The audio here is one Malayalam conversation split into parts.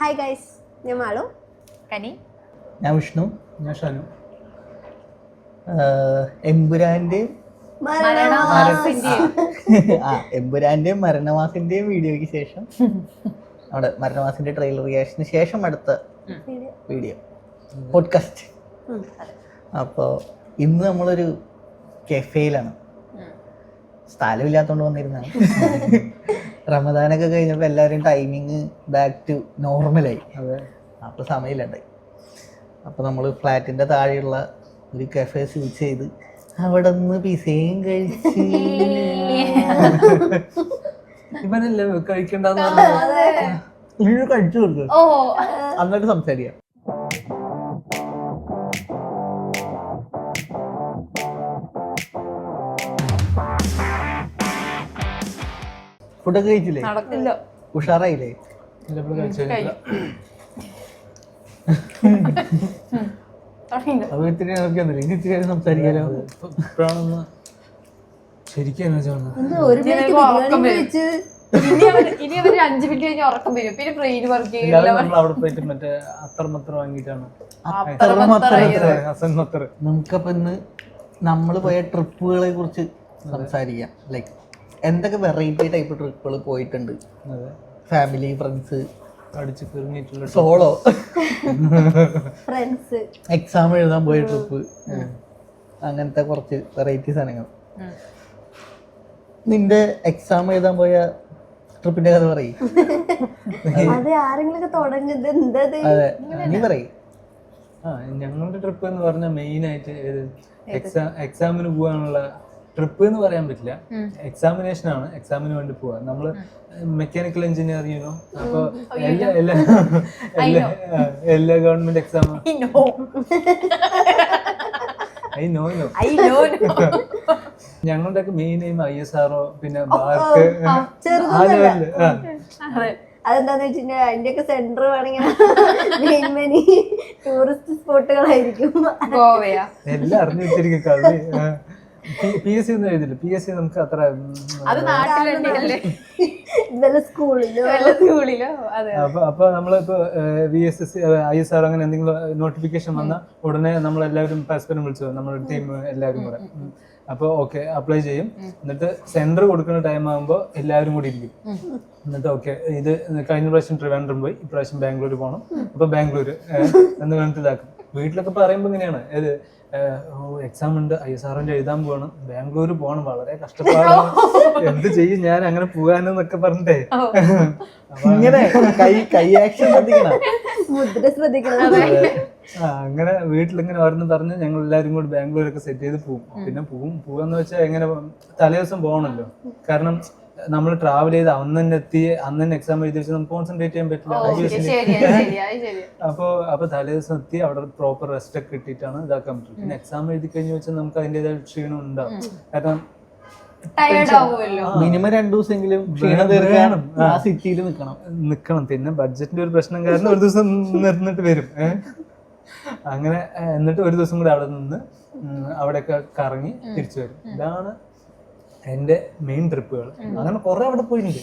ഹായ് ഗൈസ്, ഞാൻ മാളു. കനി. ഞാൻ വിഷ്ണു. ഞാൻ ഷാനു. എമ്പുരാന്റെയും എമ്പുരാന്റെയും മരണമാസിന്റെയും വീഡിയോയ്ക്ക് ശേഷം നമ്മുടെ മരണമാസിന്റെ ട്രെയിലർ റിയാക്ഷന് ശേഷം അടുത്ത വീഡിയോ പോഡ്കാസ്റ്റ്. അപ്പോൾ ഇന്ന് നമ്മളൊരു കെഫേയിലാണ്. സ്ഥലമില്ലാത്തോണ്ട് വന്നിരുന്നാണ്. റമദാനൊക്കെ കഴിഞ്ഞപ്പോൾ എല്ലാവരും ടൈമിങ് ബാക്ക് ടു നോർമലായി. അപ്പോൾ സമയമില്ലാണ്ടായി. അപ്പോൾ നമ്മൾ ഫ്ലാറ്റിൻ്റെ താഴെയുള്ള ഒരു കഫേ സ്വിച്ച് ചെയ്ത് അവിടെ നിന്ന് പിസയും കഴിച്ച് ഇവനല്ലേ കഴിക്കണ്ടെന്ന് കഴിച്ചു കൊടുക്കും. എന്നിട്ട് സംസാരിക്കാം. ഫുഡൊക്കെ കഴിച്ചില്ലേ? ഉഷാറായില്ലേ? സംസാരിക്കാലോ. ഇപ്പോഴാണൊന്ന് ശരിക്കും ഇനി അവർ 5 മിനിറ്റ് കഴിഞ്ഞ് ഉറക്കം വരും. പിന്നെ ബ്രെയിൻ വർക്ക് അവിടെ പോയിട്ട് മറ്റേ അത്തർമത്തർ വാങ്ങിയിട്ടാണ്. നമുക്കപ്പൊ ഇന്ന് നമ്മൾ പോയ ട്രിപ്പുകളെ കുറിച്ച് സംസാരിക്കാം. ലൈക്ക് എന്തൊക്കെ വെറൈറ്റി ടൈപ്പ് ട്രിപ്പുകൾ പോയിട്ടുണ്ട്? ഫാമിലി, ഫ്രണ്ട്സ്, അടിച്ച് കീറിഞ്ഞിട്ടുള്ള സോളോ, ഫ്രണ്ട്സ്, എക്സാം എഴുതാൻ പോയ ട്രിപ്പ്, അങ്ങനത്തെ കുറച്ച് വെറൈറ്റി സാധനങ്ങൾ. നിന്റെ എക്സാം എഴുതാൻ പോയ ട്രിപ്പിന്റെ കഥ പറയും. അതെ, നീ പറയും. ഞങ്ങളുടെ ട്രിപ്പ് എന്ന് പറഞ്ഞാൽ മെയിൻ ആയിട്ട് എക്സാമിന് പോകാനുള്ള ട്രിപ്പ് എന്ന് പറയാൻ പറ്റില്ല. എക്സാമിനേഷൻ ആണ്. എക്സാമിന് വേണ്ടി പോവാ. നമ്മള് മെക്കാനിക്കൽ എഞ്ചിനീയറിംഗ്. അപ്പൊ എല്ലാ ഗവൺമെന്റ് എക്സാം ഞങ്ങളുടെ ഒക്കെ മെയിൻ എയിം ISRO പിന്നെ ബാർക്ക് അതെന്താന്ന് വെച്ചിട്ടുണ്ടെങ്കിൽ അതിന്റെയൊക്കെ സെന്റർ വേണമെങ്കിൽ ടൂറിസ്റ്റ് സ്പോട്ടുകളായിരിക്കും. എല്ലാം അറിഞ്ഞു വെച്ചിരിക്കും. കളി PSC ഒന്നും എഴുതില്ല. PSC നമുക്ക് അത്ര അപ്പൊ നമ്മളിപ്പോ VSSC ISRO അങ്ങനെ എന്തെങ്കിലും നോട്ടിഫിക്കേഷൻ വന്നാൽ ഉടനെ നമ്മളെല്ലാവരും പരസ്പരം വിളിച്ചു, നമ്മുടെ ടീം എല്ലാവരും കൂടെ. അപ്പോൾ ഓക്കെ അപ്ലൈ ചെയ്യും. എന്നിട്ട് സെന്റർ കൊടുക്കുന്ന ടൈം ആകുമ്പോൾ എല്ലാവരും കൂടി ഇരിക്കും. എന്നിട്ട് ഓക്കെ ഇത് കഴിഞ്ഞ പ്രാവശ്യം ട്രിവാൻഡ്രം പോയി, ഇപ്രാവശ്യം ബാംഗ്ലൂർ പോകണം, അപ്പൊ ബാംഗ്ലൂർ എന്ന് പറഞ്ഞിട്ട് ഇതാക്കും. വീട്ടിലൊക്കെ പറയുമ്പോൾ ഇങ്ങനെയാണ്, ഏത് എക്സാം ഉണ്ട്, ISROന്റെ എഴുതാൻ പോവാണ്, ബാംഗ്ലൂർ പോകണം, വളരെ കഷ്ടപ്പാടാണ്, എന്ത് ചെയ്യും ഞാൻ അങ്ങനെ പോകാനെന്നൊക്കെ പറഞ്ഞിട്ടേ. ഇങ്ങനെ കൈ ആക്ഷൻ ശ്രദ്ധിക്കണം. അങ്ങനെ വീട്ടിലിങ്ങനെ ഓരോന്ന് പറഞ്ഞ് ഞങ്ങൾ എല്ലാവരും കൂടി ബാംഗ്ലൂരൊക്കെ സെറ്റ് ചെയ്ത് പോകും. പിന്നെ പോവാന്ന് വെച്ചാൽ എങ്ങനെ തലേ ദിവസം പോകണല്ലോ. കാരണം നമ്മൾ ട്രാവൽ ചെയ്ത് അന്ന് തന്നെ എത്തി, അന്ന് തന്നെ എക്സാം എഴുതി വെച്ചാൽ നമുക്ക് കോൺസെൻട്രേറ്റ് ചെയ്യാൻ പറ്റില്ല. അപ്പൊ തലേ ദിവസം എത്തി അവിടെ പ്രോപ്പർ റെസ്റ്റ് ഒക്കെ കിട്ടിയിട്ടാണ് ഇതാക്കാൻ പറ്റും. പിന്നെ എക്സാം എഴുതി കഴിഞ്ഞ് വെച്ചാൽ നമുക്ക് അതിൻ്റെതായ ക്ഷീണം ഉണ്ടാവും. കാരണം മിനിമം 2 ദിവസമെങ്കിലും ക്ഷീണം തീർക്കാനും ആ സിറ്റിയിൽ നിക്കണം. പിന്നെ ബഡ്ജറ്റിന്റെ ഒരു പ്രശ്നം കാരണം ഒരു ദിവസം നിർന്നിട്ട് വരും. അങ്ങനെ എന്നിട്ട് ഒരു ദിവസം കൂടെ അവിടെ നിന്ന് അവിടെയൊക്കെ കറങ്ങി തിരിച്ചു വരും. ഇതാണ് എന്റെ മെയിൻ ട്രിപ്പുകൾ. അങ്ങനെ കുറെ അവിടെ പോയിട്ടുണ്ട്.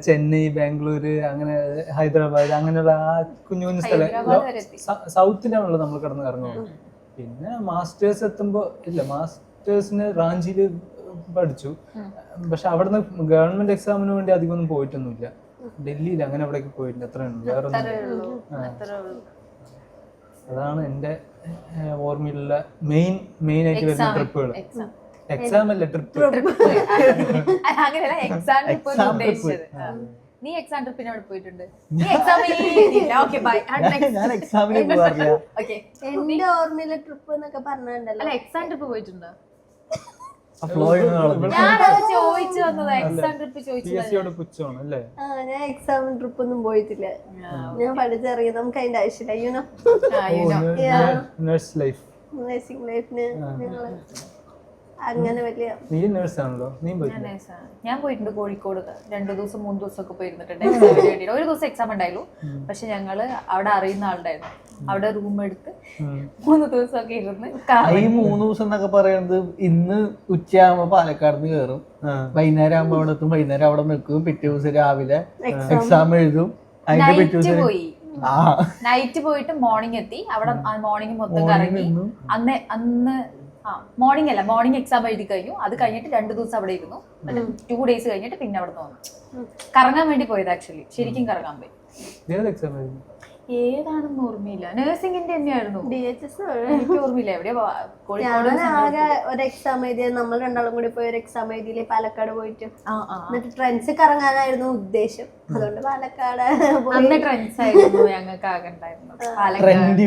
ചെന്നൈ, ബാംഗ്ലൂര്, അങ്ങനെ ഹൈദരാബാദ്, അങ്ങനെയുള്ള ആ കുഞ്ഞു കുഞ്ഞു സ്ഥലം സൗത്തിലാണല്ലോ നമ്മൾ കിടന്ന് കറങ്ങുന്നത്. പിന്നെ മാസ്റ്റേഴ്സ് എത്തുമ്പോ മാസ്റ്റേഴ്സിന് റാഞ്ചിയില് പഠിച്ചു. പക്ഷെ അവിടുന്ന് ഗവൺമെന്റ് എക്സാമിന് വേണ്ടി അധികം ഒന്നും പോയിട്ടൊന്നുമില്ല. ഡൽഹിയിൽ അങ്ങനെ അവിടേക്ക് പോയിട്ടില്ല. അത്രയുള്ളൂ, വേറെ അതാണ് എന്റെ ഓർമ്മയിലുള്ള മെയിൻ ആയിട്ട് വരുന്ന ട്രിപ്പുകൾ. എക്സാം അല്ല, ട്രിപ്പ്. നീ എക്സാം ട്രിപ്പിന് അവിടെ പോയിട്ടുണ്ട്? എന്റെ ഓർമ്മയിലെ ട്രിപ്പ് എന്നൊക്കെ പറഞ്ഞിട്ടുണ്ടല്ലോ. അല്ല, എക്സാം ട്രിപ്പ് പോയിട്ടുണ്ടോ? ഞാൻ എക്സാം ട്രിപ്പ് ഒന്നും പോയിട്ടില്ല. ഞാൻ പഠിച്ചിറങ്ങി, നമുക്ക് അതിന്റെ ആവശ്യമില്ല. നഴ്സിംഗ് ലൈഫിന് അങ്ങനെ വലിയ നീ നേഴ്സാണല്ലോ, നീ പോയിട്ടില്ല? ഞാൻ പോയിട്ടുണ്ട് കോഴിക്കോട് 2 ദിവസം 3 ദിവസം ഒക്കെ പോയിരുന്നിട്ടുണ്ട് എക്സാമിന് വേണ്ടിയിട്ട്. ഒരു ദിവസം എക്സാം ഉണ്ടായിരുന്നു, പക്ഷെ ഞങ്ങള് അവിടെ അറിയുന്ന ആളുണ്ടായിരുന്നു, അവിടെ റൂം എടുത്ത് 3 ദിവസമൊക്കെ ഇരുന്ന് ഈ 3 ദിവസം എന്നൊക്കെ പറയുന്നത് ഇന്ന് ഉച്ചയാകുമ്പോ പാലക്കാട് നിന്ന് കയറും, വൈകുന്നേരം ആകുമ്പോ അവിടെ എത്തും, വൈകുന്നേരം അവിടെ നിൽക്കും, പിറ്റേ ദിവസം രാവിലെ എക്സാം എഴുതും, അതിന്റെ പിറ്റേ നൈറ്റ് ദിവസം പോയി. നൈറ്റ് പോയിട്ട് മോർണിംഗ് എത്തി. അവിടെ മോർണിംഗ് മൊത്തം കറങ്ങി. അന്ന് മോർണിംഗ് അല്ല, മോർണിംഗ് എക്സാം എഴുതി കഴിഞ്ഞു. അത് കഴിഞ്ഞിട്ട് 2 ദിവസം അവിടെ ഇരുന്നു. 2 ഡേയ്സ് കഴിഞ്ഞിട്ട് പിന്നെ അവിടെ വന്നു. കറങ്ങാൻ വേണ്ടി പോയത് ആക്ച്വലി, ശരിക്കും കറങ്ങാൻ പോയി. ഏതാണെന്ന് ഓർമ്മയില്ല, നഴ്സിംഗിന്റെ തന്നെയായിരുന്നു. DHS എനിക്ക് ഓർമ്മയില്ല എവിടെയാ. കോഴിക്കോട് ആകെ ഒരു എക്സാം എഴുതിയത് നമ്മൾ 2 കൂടി പോയി ഒരു എക്സാം എഴുതിയില്ലേ പാലക്കാട് പോയിട്ട്. എന്നിട്ട് ട്രെൻഡ്സ് കറങ്ങാനായിരുന്നു ഉദ്ദേശം, അതുകൊണ്ട് പാലക്കാട് അന്ന് ട്രെൻഡ്സ് ആയിരുന്നു ഞങ്ങൾക്ക് ആകെ ഉണ്ടായിരുന്നത് പാലക്കാട്.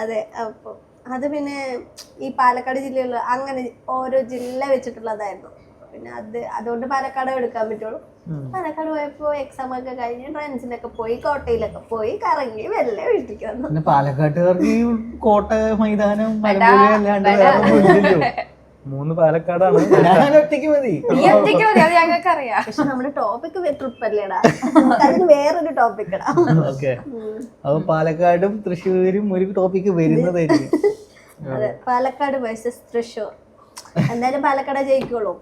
അതെ. അപ്പൊ അത് പിന്നെ ഈ പാലക്കാട് ജില്ലയുള്ള അങ്ങനെ ഓരോ ജില്ല വെച്ചിട്ടുള്ളതായിരുന്നു. പിന്നെ അതുകൊണ്ട് പാലക്കാട് എടുക്കാൻ പറ്റുള്ളൂ. പാലക്കാട് പോയപ്പോ എക്സാം ഒക്കെ കഴിഞ്ഞ് ട്രെൻഡ്സിനൊക്കെ പോയി, കോട്ടയിലൊക്കെ പോയി കറങ്ങി വെല്ല വീട്ടിലേക്ക് വന്നു. പിന്നെ പാലക്കാട്ടുകാർക്ക് ഈ കോട്ട, മൈതാനം, മലമ്പുഴ അല്ലാണ്ട് വേറെ ഒന്നുമില്ലല്ലോ. 3 പാലക്കാടാണ്. ഞാൻ ഒറ്റയ്ക്ക് മതി. അത് ഞങ്ങൾക്ക് അറിയാം. പക്ഷെ നമ്മുടെ ടോപ്പിക് ട്രിപ്പ് അല്ലേടാ, അതിന് വേറൊരു ടോപ്പിക് ഇടാ. ഓക്കെ, അപ്പൊ പാലക്കാടും തൃശ്ശൂരും ഒരു ടോപ്പിക്ക് വരുന്നതായിരിക്കും. അതെ, പാലക്കാട് വേഴ്സസ് തൃശ്ശൂർ. എന്തായാലും പാലക്കാട് ജയിക്കുള്ളൂ.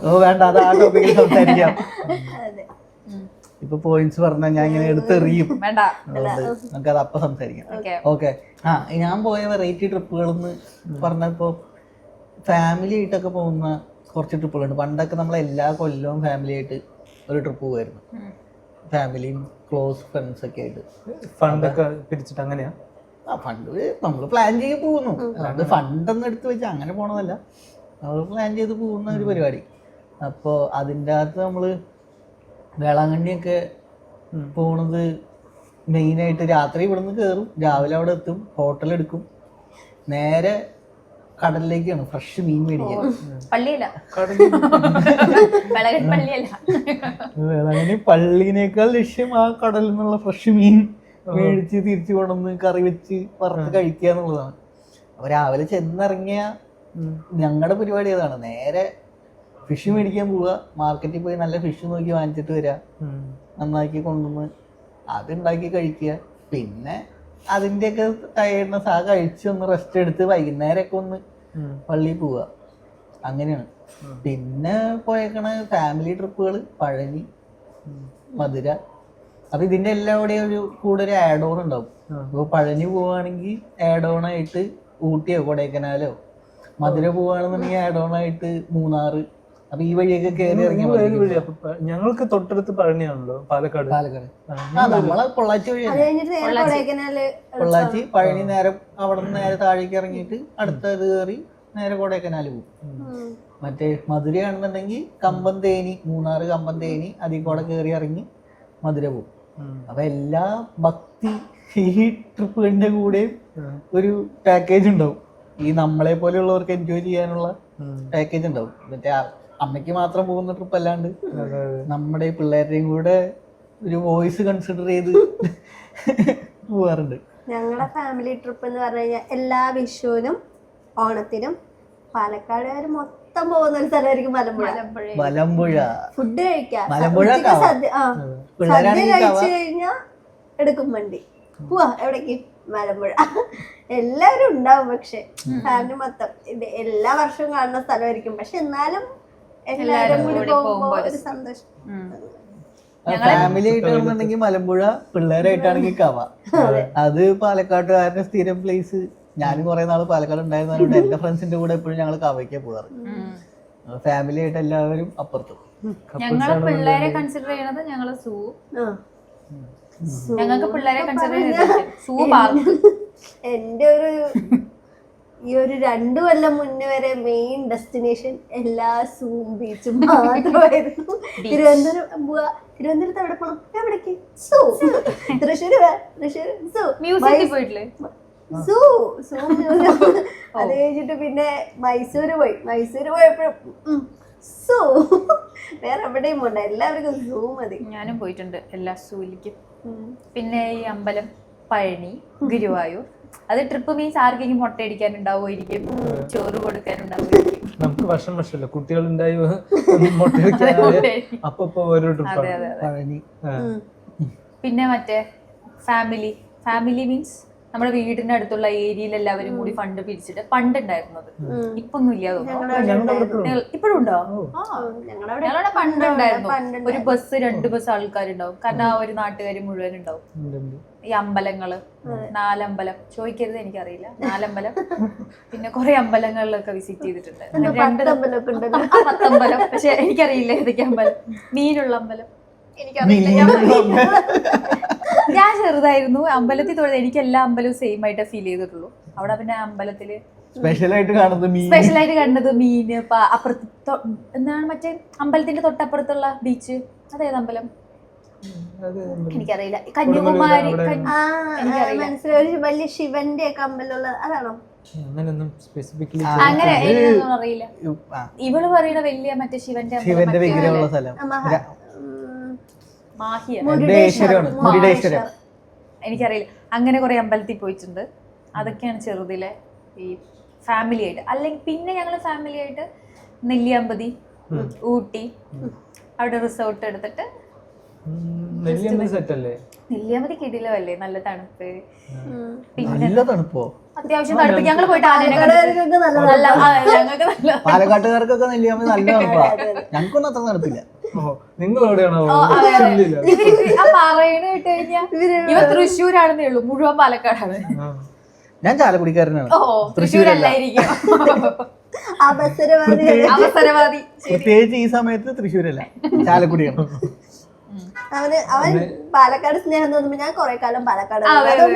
ഓ വേണ്ട, അത് ആ ടോപ്പിക്കിൽ സംസാരിക്കാം. അതെ, ഇപ്പൊ പോയിന്റ്സ് പറഞ്ഞാൽ ഞാൻ ഇങ്ങനെ എടുത്തെറിയും, വേണ്ട, നമുക്കത് അപ്പൊ സംസാരിക്കാം. ഓക്കെ. ഞാൻ പോയ വെറൈറ്റി ട്രിപ്പുകളെന്ന് പറഞ്ഞപ്പോ ഫാമിലി ആയിട്ടൊക്കെ പോകുന്ന കുറച്ച് ട്രിപ്പുകളുണ്ട്. പണ്ടൊക്കെ നമ്മൾ എല്ലാ കൊല്ലവും ഫാമിലി ആയിട്ട് ഒരു ട്രിപ്പ് പോകുമായിരുന്നു, ഫാമിലിയും ക്ലോസ് ഫ്രണ്ട്സ് ഒക്കെ ആയിട്ട്. ഫണ്ടൊക്കെ പിരിച്ചിട്ട് അങ്ങനെയാ? ഫണ്ട് നമ്മൾ പ്ലാൻ ചെയ്ത് പോകുന്നു, അല്ലാണ്ട് ഫണ്ടൊന്നും എടുത്ത് വെച്ച് അങ്ങനെ പോണതല്ല, നമ്മൾ പ്ലാൻ ചെയ്ത് പോകുന്ന ഒരു പരിപാടി. അപ്പോൾ അതിൻ്റെ അകത്ത് നമ്മൾ വേളാങ്കണ്ണിയൊക്കെ പോണത് മെയിനായിട്ട് രാത്രി ഇവിടുന്ന് കയറും, രാവിലെ അവിടെ എത്തും, ഹോട്ടലെടുക്കും, നേരെ കടലിലേക്കാണ് ഫ്രഷ് മീൻ മേടിക്കാൻ. പള്ളിയല്ല, വേളാങ്കണ്ണി പള്ളിനേക്കാൾ ലക്ഷ്യം ആ കടലിൽ നിന്നുള്ള ഫ്രഷ് മീൻ മേടിച്ച് തിരിച്ചു കൊണ്ടുവന്ന് കറി വെച്ച് വറുത്ത് കഴിക്കുക എന്നുള്ളതാണ്. അപ്പൊ രാവിലെ ചെന്നിറങ്ങിയ ഞങ്ങളുടെ പരിപാടി അതാണ്, നേരെ ഫിഷ് മേടിക്കാൻ പോവുക, മാർക്കറ്റിൽ പോയി നല്ല ഫിഷ് നോക്കി വാങ്ങിച്ചിട്ട് വരിക, നന്നാക്കി കൊണ്ടുവന്ന് അതുണ്ടാക്കി കഴിക്കുക. പിന്നെ അതിൻ്റെയൊക്കെ ടയർഡ്നെസ് കഴിച്ച് ഒന്ന് റെസ്റ്റ് എടുത്ത് വൈകുന്നേരമൊക്കെ ഒന്ന് പള്ളിയിൽ പോവുക, അങ്ങനെയാണ്. പിന്നെ പോയേക്കണ ഫാമിലി ട്രിപ്പുകൾ പഴനി, മധുര. അപ്പൊ ഇതിന്റെ എല്ലാം കൂടെ കൂടെ ഒരു ആഡ് ഓൺ ഉണ്ടാവും. ഇപ്പൊ പഴനി പോവാണെങ്കിൽ ആഡ് ഓൺ ആയിട്ട് ഊട്ടിയോ കൊടൈക്കനാലോ, മധുര പോവാണെന്നുണ്ടെങ്കിൽ ആഡ് ഓൺ ആയിട്ട് മൂന്നാറ്. അപ്പൊ ഈ വഴിയൊക്കെ കയറി ഇറങ്ങി. ഞങ്ങൾക്ക് തൊട്ടടുത്ത് പഴനിയാണല്ലോ, പാലക്കാട്. നമ്മളെ പൊള്ളാച്ചി വഴിയാണ്. പൊള്ളാച്ചി പഴനി നേരെ അവിടെ നിന്ന് നേരെ താഴേക്ക് ഇറങ്ങിയിട്ട് അടുത്തത് കയറി നേരെ കൊടൈക്കനാല് പോകും. മറ്റേ മധുരയാണെന്നുണ്ടെങ്കിൽ കമ്പന്തേനി, മൂന്നാറ് കമ്പന്തേനി, അതിൽ കൂടെ കയറി ഇറങ്ങി മധുര പോകും. അപ്പൊ എല്ലാ ഭക്തി ഈ ട്രിപ്പുകളുടെ കൂടെയും ഒരു പാക്കേജ് ഉണ്ടാവും, ഈ നമ്മളെ പോലെയുള്ളവർക്ക് എൻജോയ് ചെയ്യാനുള്ള പാക്കേജ് ഉണ്ടാവും. മറ്റേ അമ്മയ്ക്ക് മാത്രം പോകുന്ന ട്രിപ്പ് അല്ലാണ്ട് നമ്മുടെ പിള്ളേരുടെയും കൂടെ ഒരു വോയിസ് കൺസിഡർ ചെയ്ത് പോവാറുണ്ട്. ഞങ്ങളുടെ ഫാമിലി ട്രിപ്പ് എന്ന് പറഞ്ഞു കഴിഞ്ഞാൽ എല്ലാ വിഷുവിനും ഓണത്തിനും പാലക്കാടുകാർ മൊത്തം പോകുന്ന ഒരു സ്ഥലമായിരിക്കും മലമ്പുഴ. ഫുഡ് കഴിക്കാം, സദ്യ കഴിച്ചു കഴിഞ്ഞാൽ എടുക്കും വണ്ടി പോവാ എവിടേക്ക്, മലമ്പുഴ. എല്ലാവരും ഉണ്ടാവും, പക്ഷെ ഫാമിലി മൊത്തം എല്ലാ വർഷവും കാണുന്ന സ്ഥലമായിരിക്കും. പക്ഷെ എന്നാലും എല്ലാവരും കൂടി പോകുമ്പോ ഒരു സന്തോഷം. ഫാമിലി ആയിട്ടാണെന്നുണ്ടെങ്കിൽ മലമ്പുഴ, പിള്ളേരായിട്ടാണെങ്കിൽ കവ. അത് പാലക്കാട്ടുകാരുടെ സ്ഥിരം പ്ലേസ്. ഞാനും കുറെ നാള് പാലക്കാട് ഉണ്ടായിരുന്നതുകൊണ്ട് എന്റെ ഫ്രണ്ട്സിന്റെ കൂടെ എപ്പോഴും ഞങ്ങൾ കവയ്ക്കാ പോകാറ്. ഫാമിലി ആയിട്ട് എല്ലാവരും അപ്പുറത്തും. ഞങ്ങള് പിള്ളേരെ കൺസിഡർ ചെയ്യണത് ഞങ്ങള് സൂ, ഞങ്ങൾക്ക് പിള്ളേരെ കൺസിഡർ ചെയ്യുന്നത് സൂ, പാർക്ക്. എന്റെ ഈ ഒരു 2 കൊല്ലം മുന്നേ വരെ മെയിൻ ഡെസ്റ്റിനേഷൻ എല്ലാ സൂം ബീച്ചും മാത്രമായിരുന്നു. തിരുവനന്തപുരത്ത് എവിടെ പോണം, എവിടേക്ക് സൂ. തൃശ്ശൂർ സൂ, മ്യൂസിയത്തിൽ പോയിട്ടില്ലേ, സൂ മ്യൂസിയം. അത് കഴിഞ്ഞിട്ട് പിന്നെ മൈസൂര് പോയപ്പോഴും സൂ. വേറെ എവിടെയും പോണ്ട, എല്ലാവർക്കും സൂ മതി. ഞാനും പോയിട്ടുണ്ട് എല്ലാ സൂയിലേക്കും. പിന്നെ ഈ അമ്പലം, പഴനി, ഗുരുവായൂർ, അത് ട്രിപ്പ് മീൻസ് ആർക്കെങ്കിലും മുട്ട അടിക്കാനുണ്ടാവുമായിരിക്കും, ചോറ് കൊടുക്കാനുണ്ടാവുമായിരിക്കും. നമുക്ക് വർഷമല്ല കുട്ടികളുണ്ടായി അപ്പൊ ഓരോ ട്രിപ്പാണ്. പിന്നെ മറ്റേ ഫാമിലി മീൻസ് നമ്മുടെ വീടിന്റെ അടുത്തുള്ള ഏരിയയിൽ എല്ലാവരും കൂടി ഫണ്ട് പിരിച്ചിട്ട് പണ്ടുണ്ടായിരുന്നത്, ഇപ്പൊന്നും ഇല്ല തോന്നുന്നു. ഇപ്പോഴും ഉണ്ടോ? ഞങ്ങളുടെ പണ്ടുണ്ടായിരുന്നു. ഒരു ബസ് 2 ബസ് ആൾക്കാരുണ്ടാവും, കാരണം ആ ഒരു നാട്ടുകാർ മുഴുവൻ ഉണ്ടാവും. ഈ അമ്പലങ്ങള് 4 അമ്പലം, ചോദിക്കരുത് എനിക്കറിയില്ല, 4 അമ്പലം, പിന്നെ കുറെ അമ്പലങ്ങളിലൊക്കെ വിസിറ്റ് ചെയ്തിട്ടുണ്ട്. 10 അമ്പലം, പക്ഷെ എനിക്കറിയില്ല ഏതൊക്കെ അമ്പലം. മീനുള്ള അമ്പലം എനിക്കറിയില്ല. ഞാൻ ചെറുതായിരുന്നു, അമ്പലത്തിൽ തൊഴുത് എനിക്ക് എല്ലാ അമ്പലവും സെയിം ആയിട്ട് ഫീൽ ചെയ്തിട്ടുള്ളൂ. അവിടെ പിന്നെ അമ്പലത്തില് സ്പെഷ്യലായിട്ട് കണ്ടത് മീന്, അപ്പുറത്ത് എന്താണ് മറ്റേ അമ്പലത്തിന്റെ തൊട്ടപ്പുറത്തുള്ള ബീച്ച്, അതേത് അമ്പലം എനിക്കറിയില്ല. കന്യാകുമാരി മനസ്സിലായി, വലിയ ശിവന്റെ ഒക്കെ അമ്പലമുള്ള അതാണോ? അങ്ങനെ എനിക്കൊന്നും അറിയില്ല. ഇവള് പറയുന്ന വലിയ മറ്റേ ശിവന്റെ വിഗ്രഹമുള്ള സ്ഥലം എനിക്കറിയില്ല. അങ്ങനെ കുറെ അമ്പലത്തിൽ പോയിട്ടുണ്ട്. അതൊക്കെയാണ് ചെറുതിലെ ഈ ഫാമിലി ആയിട്ട്. അല്ലെങ്കിൽ പിന്നെ ഞങ്ങള് ഫാമിലി ആയിട്ട് നെല്ലിയാമ്പതി, ഊട്ടി, അവിടെ റിസോർട്ട് എടുത്തിട്ട്. നെല്ലിയാമ്പതി കിടിലല്ലേ, നല്ല തണുപ്പ്. പിന്നെ അത്യാവശ്യം തണുപ്പ്. ഞങ്ങള് പോയിട്ട് പാലക്കാട്ടുകാർക്കൊക്കെ നെല്ലിയാമ്പതി നല്ല തണുപ്പാ, ഞങ്ങൾക്കൊന്നും അത്ര തണുപ്പില്ല. ഇവ തൃശ്ശൂരാണെന്നേ ഉള്ളൂ, മുഴുവൻ പാലക്കാടാണ്. ഞാൻ ചാലക്കുടിക്കാരനാണ്. തൃശ്ശൂരല്ലായിരിക്കും, അവസരവാദി. പ്രത്യേകിച്ച് ഈ സമയത്ത് തൃശ്ശൂരല്ല, ചാലക്കുടിയാണ്. അവൻ പാലക്കാട് സ്നേഹം തോന്നുമ്പോ ഞാൻ കുറെ കാലം പാലക്കാട്,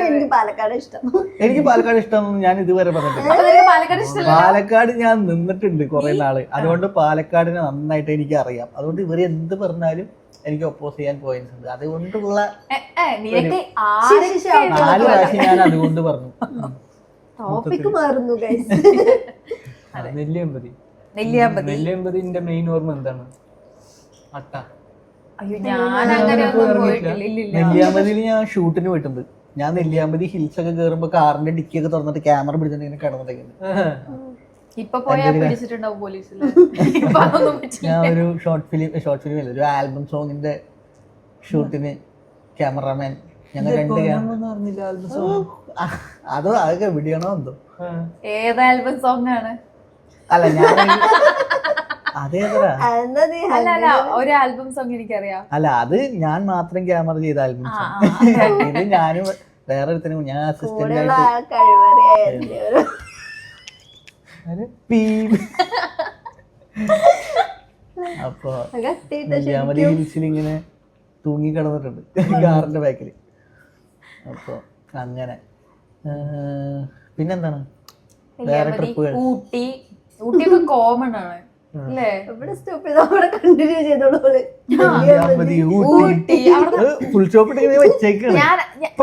എനിക്ക് പാലക്കാട് ഇഷ്ടം. എനിക്ക് പാലക്കാട് ഇഷ്ടം ഞാൻ ഇതുവരെ പറഞ്ഞിട്ടില്ല. പാലക്കാട് ഞാൻ നിന്നിട്ടുണ്ട് കുറെ നാള്, അതുകൊണ്ട് പാലക്കാടിനെ നന്നായിട്ട് എനിക്ക് അറിയാം. അതുകൊണ്ട് ഇവര് എന്ത് പറഞ്ഞാലും എനിക്ക് ഒപ്പോസ് ചെയ്യാൻ പോയിന്റ് ഉണ്ട്. അതുകൊണ്ടുള്ള 4 പ്രാവശ്യം ഞാൻ അതുകൊണ്ട് പറഞ്ഞു. ടോപ്പിക് മാറുന്നു. നെല്ലിയാമ്പതിന്റെ മെയിൻ ഓർമ്മ എന്താണ്? അട്ട. നെല്ലിയാമ്പതിയിൽ ഞാൻ ഷൂട്ടിന് പോയിട്ടുണ്ട്. ഞാൻ നെല്ലിയാമ്പതി ഹിൽസ് ഒക്കെ കേറുമ്പോ കാറിന്റെ ഡിക്കി ഒക്കെ തുറന്നിട്ട് ക്യാമറ പിടിച്ചിട്ട് ഇങ്ങനെ കിടന്നിട്ടേക്കുന്നു. ഞാൻ ഒരു ഷോർട്ട് ഫിലിം അല്ല, ഒരു ആൽബം സോങ്ങിന്റെ ഷൂട്ടിന് ക്യാമറാമാൻ ഞങ്ങൾ 2 അതോ അതൊക്കെ എവിടെയാണോ എന്തോ. ഏത് ആൽബം സോങ് ആണ്? അല്ല ഞാൻ ഒരു ആൽബം സോങ് എനിക്കറിയാം. അല്ല അത് ഞാൻ മാത്രം ക്യാമറ ചെയ്ത ആൽബം സോങ്. ഇത് ഞാനും വേറെ ഒരുത്തനും ഞാൻ അസിസ്റ്റന്റ് ആയിട്ട്. അപ്പൊ നെല്ലിയാമ്പതി ഹിൽസിൽ ഇങ്ങനെ തൂങ്ങി കിടന്നിട്ടുണ്ട് കാറിന്റെ ബാക്കിൽ. അപ്പൊ അങ്ങനെ പിന്നെന്താണ് വേറെ ട്രിപ്പുകൾ? ഊട്ടിയൊക്കെ കോമൺ ആണ് അല്ലേ? കണ്ടിന്യൂ ചെയ്തോളൂ. ഫുൾ സ്റ്റോപ്പ് വെച്ചേക്കാണ്. ഞാൻ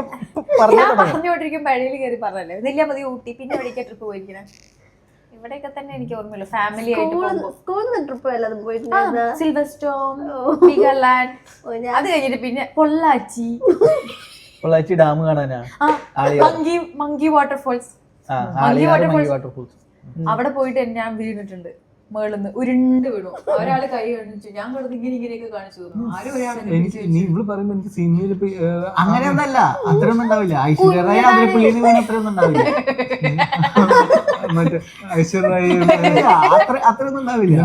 പറഞ്ഞോണ്ടിരിക്കും വഴിയിൽ കയറി പറഞ്ഞല്ലേ നെല്ലിയാമ്പതി, ഊട്ടി, പിന്നെ എവിടേക്കാ ട്രിപ്പ് പോയിരിക്കണേ? ഇവിടെയൊക്കെ തന്നെ എനിക്ക് ഓർമ്മയില്ല. ഫാമിലി ആയിട്ട് ട്രിപ്പ് വല്ലതും പോയിട്ടുണ്ട്. സിൽവർ സ്റ്റോം, വീഗർലാൻഡ്, അത് കഴിഞ്ഞിട്ട് പിന്നെ പൊള്ളാച്ചി ഡാം കാണാനാ, മങ്കി വാട്ടർഫോൾസ്. അവിടെ പോയിട്ട് ഞാൻ വീണിട്ടുണ്ട്, മേളിന്ന് ഉരുണ്ട് വീണു. ഒരാള് കൈ കാണിച്ചു, ഞാൻ കിടന്ന് ഇങ്ങനെയൊക്കെ കാണിച്ചു തന്നു. ആരും അങ്ങനെയൊന്നല്ല, അത്രയൊന്നും ഉണ്ടാവില്ല. ഐശ്വര്യ അത്രയൊന്നും ഉണ്ടാവില്ല. അത്രയൊന്നും ഉണ്ടാവില്ല.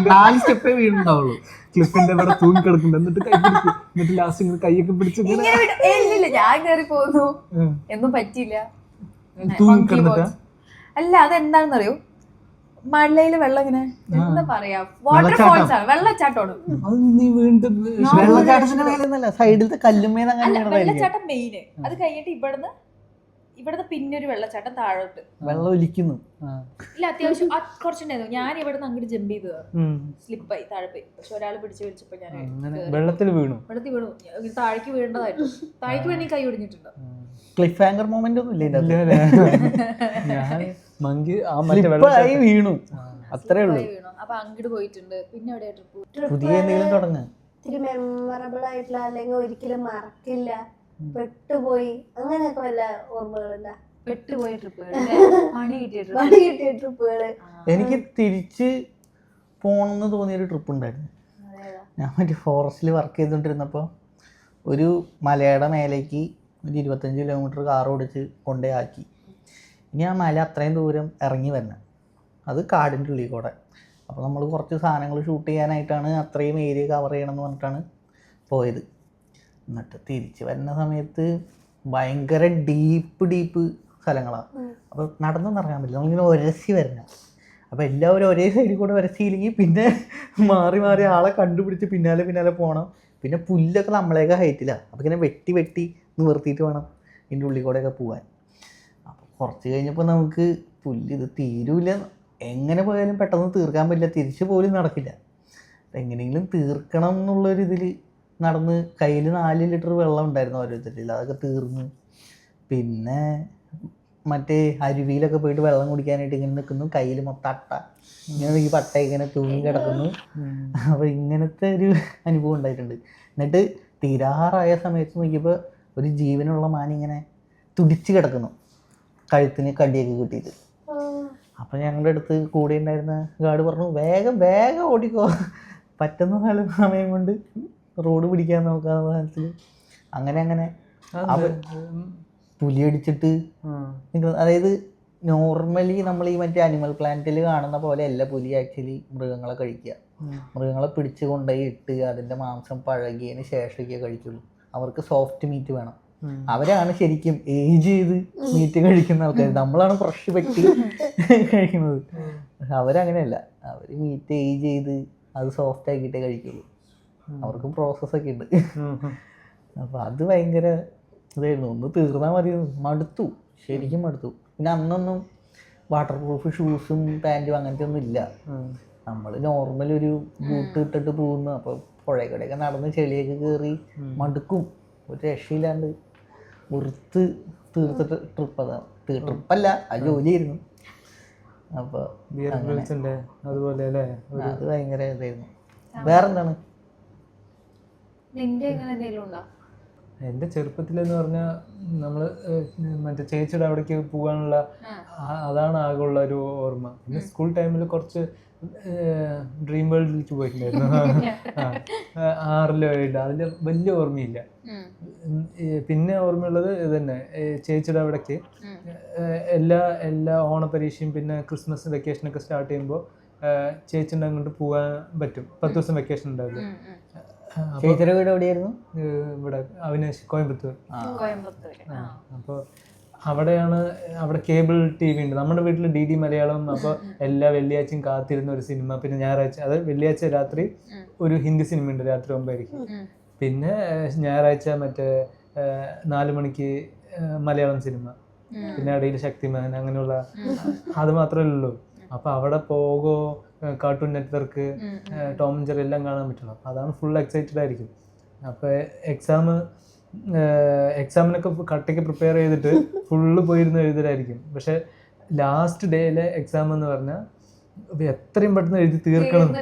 4 സ്റ്റെപ്പേ വീടുണ്ടാവുള്ളൂ. ക്ലിഫിന്റെ അവിടെ തൂങ്ങി കിടക്കുന്നുണ്ട്, എന്നിട്ട് കൈ പിടിക്കും, എന്നിട്ട് ലാസ്റ്റ് ഇങ്ങനെ കൈയൊക്കെ പിടിച്ച് ഇല്ല ഞാൻ കയറി പോന്നു, ഒന്നും പറ്റിയില്ല. അല്ല അതെന്താണെന്നറിയോ, മഴയില് വെള്ളം ഇങ്ങനെ എന്താ പറയാ, വാട്ടർഫോൾസ് ആണ്, വെള്ളച്ചാട്ടമാണ്. സൈഡിലത്തെ കല്ലുമേൽ വെള്ളച്ചാട്ടം മെയിന്. അത് കഴിഞ്ഞിട്ട് ഇവിടുന്ന് പിന്നെ ഒരു വെള്ളച്ചാട്ടം താഴോട്ട് വെള്ളം ഒലിക്കുന്നു. ഇല്ല അത്യാവശ്യം കുറച്ചുണ്ടായിരുന്നു. ഞാൻ ഇവിടുന്ന് അങ്ങോട്ട് ജമ്പ് ചെയ്തതാണ്, സ്ലിപ്പായി താഴെ പോയി. പക്ഷെ ഒരാൾ പിടിച്ചു വലിച്ചപ്പോ ഞാൻ വെള്ളത്തിൽ വീണു. താഴേക്ക് വീഴേണ്ടതായിരുന്നു. താഴേക്ക് വേണ്ടി കൈ ഒടിഞ്ഞിട്ടുണ്ടോ? ക്ലിഫ് ഹാങ്കർ മൊമെന്റ് ഒന്നും ഇല്ല, വീണു, അത്രേ ഉള്ളൂ. അപ്പൊ അങ്ങോട്ട് പോയിട്ടുണ്ട്. പിന്നെ എവിടെയാ ട്രിപ്പ്? പുതിയ എന്തെങ്കിലും തുടങ്ങാൻ മെമ്മറബിൾ ആയിട്ടുള്ള അല്ലെങ്കിൽ ഒരിക്കലും മറക്കില്ല, പെട്ടുപോയി അങ്ങനെയൊക്കെ വല്ല ഓർമ്മകളുണ്ടാ? പെട്ടുപോയ ട്രിപ്പുകൾ, പണി കിട്ടിയ ട്രിപ്പ്. പണി കിട്ടിയ ട്രിപ്പുകള്. എനിക്ക് തിരിച്ച് പോകണമെന്ന് തോന്നിയൊരു ട്രിപ്പ് ഉണ്ടായിരുന്നു. ഞാൻ മറ്റേ ഫോറസ്റ്റിൽ വർക്ക് ചെയ്തുകൊണ്ടിരുന്നപ്പോൾ ഒരു മലയുടെ മേലേക്ക് ഒരു 25 കിലോമീറ്റർ കാർ ഓടിച്ച് കൊണ്ടേ ആക്കി. ഇനി ആ മല അത്രയും ദൂരം ഇറങ്ങി വരണം, അത് കാടിൻ്റെ ഉള്ളിൽ കൂടെ. അപ്പോൾ നമ്മൾ കുറച്ച് സാധനങ്ങൾ ഷൂട്ട് ചെയ്യാനായിട്ടാണ് അത്രയും ഏരിയ കവർ ചെയ്യണമെന്ന് പറഞ്ഞിട്ടാണ് പോയത്. എന്നിട്ട് തിരിച്ച് വരുന്ന സമയത്ത് ഭയങ്കര ഡീപ്പ് സ്ഥലങ്ങളാണ്. അപ്പോൾ നടന്നൊന്നും ഇറങ്ങാൻ പറ്റില്ല, നമ്മളിങ്ങനെ ഉരസി വരണം. അപ്പോൾ എല്ലാവരും ഒരേ സൈഡിൽ കൂടെ ഉരസിയില്ലെങ്കിൽ പിന്നെ മാറി മാറി ആളെ കണ്ടുപിടിച്ച് പിന്നാലെ പോകണം. പിന്നെ പുല്ലൊക്കെ നമ്മളെയൊക്കെ ഹൈറ്റിലാണ്, അപ്പോൾ ഇങ്ങനെ വെട്ടി നിർത്തിയിട്ട് വേണം ഇതിൻ്റെ ഉള്ളിൽ കൂടെയൊക്കെ പോകാൻ. അപ്പോൾ കുറച്ച് കഴിഞ്ഞപ്പോൾ നമുക്ക് പുല്ല് ഇത് തീരൂല, എങ്ങനെ പോയാലും പെട്ടെന്ന് തീർക്കാൻ പറ്റില്ല, തിരിച്ചു പോലും നടക്കില്ല. എങ്ങനെയെങ്കിലും തീർക്കണം എന്നുള്ളൊരിതിൽ നടന്ന് കയ്യിൽ 4 ലിറ്റർ വെള്ളം ഉണ്ടായിരുന്നു ഓരോരുത്തരിൽ, അതൊക്കെ തീർന്ന്. പിന്നെ മറ്റേ അരുവിയിലൊക്കെ പോയിട്ട് വെള്ളം കുടിക്കാനായിട്ട് ഇങ്ങനെ നിൽക്കുന്നു, കയ്യിൽ മൊത്തം അട്ട, ഇങ്ങനെ ഈ പട്ട ഇങ്ങനെ തൂങ്ങി കിടക്കുന്നു. അപ്പോൾ ഇങ്ങനത്തെ ഒരു അനുഭവം ഉണ്ടായിട്ടുണ്ട്. എന്നിട്ട് തീരാറായ സമയത്ത് നോക്കിയപ്പോൾ ഒരു ജീവനുള്ള മാൻ ഇങ്ങനെ തുടിച്ച് കിടക്കുന്നു, കഴുത്തിന് കടിയൊക്കെ കിട്ടിയിട്ട്. അപ്പം ഞങ്ങളുടെ അടുത്ത് കൂടെ ഉണ്ടായിരുന്ന ഗാർഡ് പറഞ്ഞു, വേഗം ഓടിക്കോ, പറ്റുന്ന സമയം കൊണ്ട് റോഡ് പിടിക്കാൻ നോക്കാവുന്ന സാധനത്തിൽ. അങ്ങനെ പുലിയടിച്ചിട്ട് അതായത് നോർമലി നമ്മൾ ഈ മറ്റേ അനിമൽ പ്ലാനറ്റിൽ കാണുന്ന പോലെ അല്ല പുലി ആക്ച്വലി മൃഗങ്ങളെ കഴിക്കുക. മൃഗങ്ങളെ പിടിച്ച് കൊണ്ടുപോയി ഇട്ട് അതിൻ്റെ മാംസം പഴകിയതിന് ശേഷമൊക്കെ കഴിക്കുള്ളൂ. അവർക്ക് സോഫ്റ്റ് മീറ്റ് വേണം. അവരാണ് ശരിക്കും ഏജ് ചെയ്ത് മീറ്റ് കഴിക്കുന്ന ആൾക്കാർ, നമ്മളാണ് ഫ്രഷ് വെട്ടി കഴിക്കുന്നത്. അവരങ്ങനെയല്ല, അവർ മീറ്റ് ഏജ് ചെയ്ത് അത് സോഫ്റ്റ് ആക്കിയിട്ടേ കഴിക്കുള്ളൂ. അവർക്ക് പ്രോസസ്സൊക്കെ ഉണ്ട്. അപ്പോൾ അത് ഭയങ്കര ഇതായിരുന്നു. ഒന്ന് തീർന്നാൽ മതി, മടുത്തു, ശരിക്കും മടുത്തു. പിന്നെ അന്നൊന്നും വാട്ടർ പ്രൂഫ് ഷൂസും പാൻറ്റും അങ്ങനത്തെ ഒന്നും ഇല്ല. നമ്മൾ നോർമൽ ഒരു ബൂട്ട് ഇട്ടിട്ട് പോകുന്നു. അപ്പോൾ പുഴക്കടയൊക്കെ നടന്ന് ചെളിയൊക്കെ കയറി മടുക്കും, ഒരു രക്ഷയില്ലാണ്ട് വെറുത്ത് തീർത്തിട്ട് ട്രിപ്പ്. അതാണ് ട്രിപ്പല്ല, അത് ജോലിയായിരുന്നു. അപ്പോൾ അതുപോലെ അത് ഭയങ്കര ഇതായിരുന്നു. വേറെന്താണ് എൻ്റെ ചെറുപ്പത്തിലെന്ന് പറഞ്ഞാൽ നമ്മൾ മറ്റേ ചേച്ചിയുടെ അവിടേക്ക് പോകാനുള്ള അതാണ് ആകെയുള്ള ഒരു ഓർമ്മ. പിന്നെ സ്കൂൾ ടൈമിൽ കുറച്ച് ഡ്രീം വേൾഡിലേക്ക് പോയിട്ടുണ്ടായിരുന്നു. 6-ലോ 7-ലോ, അതിൽ വലിയ ഓർമ്മയില്ല. പിന്നെ ഓർമ്മയുള്ളത് ഇത് തന്നെ, ചേച്ചിയുടെ അവിടേക്ക് എല്ലാ ഓണപരീക്ഷയും പിന്നെ ക്രിസ്മസ് വെക്കേഷനൊക്കെ സ്റ്റാർട്ട് ചെയ്യുമ്പോൾ ചേച്ചിൻ്റെ അങ്ങോട്ട് പോകാൻ പറ്റും. 10 ദിവസം വെക്കേഷൻ ഉണ്ടാവില്ല. ചേച്ചിയുടെ വീട് എവിടെയായിരുന്നു? ഇവിടെ അവിനാശി, കോയമ്പത്തൂർ. അപ്പോൾ അവിടെ കേബിൾ TV ഉണ്ട്. നമ്മുടെ വീട്ടിൽ DD മലയാളം. അപ്പോൾ എല്ലാ വെള്ളിയാഴ്ചയും കാത്തിരുന്ന ഒരു സിനിമ. പിന്നെ ഞായറാഴ്ച, അത് വെള്ളിയാഴ്ച രാത്രി ഒരു ഹിന്ദി സിനിമ ഉണ്ട്, രാത്രി 9:00. പിന്നെ ഞായറാഴ്ച മറ്റേ 4 മണിക്ക് മലയാളം സിനിമ. പിന്നെ ഇടയിൽ ശക്തിമാൻ, അങ്ങനെയുള്ള അത് മാത്രമേ ഉള്ളൂ. അപ്പോൾ അവിടെ Pogo, Cartoon Network, Tom and Jerry എല്ലാം കാണാൻ പറ്റണം. അതാണ് ഫുൾ എക്സൈറ്റഡ് ആയിരിക്കും. അപ്പോൾ എക്സാമിനൊക്കെ കട്ടയ്ക്ക് പ്രിപ്പയർ ചെയ്തിട്ട് ഫുള്ള് പോയിരുന്ന് എഴുതലായിരിക്കും. പക്ഷെ ലാസ്റ്റ് ഡേയിലെ എക്സാം എന്ന് പറഞ്ഞാൽ എത്രയും പെട്ടെന്ന് എഴുതി തീർക്കണം.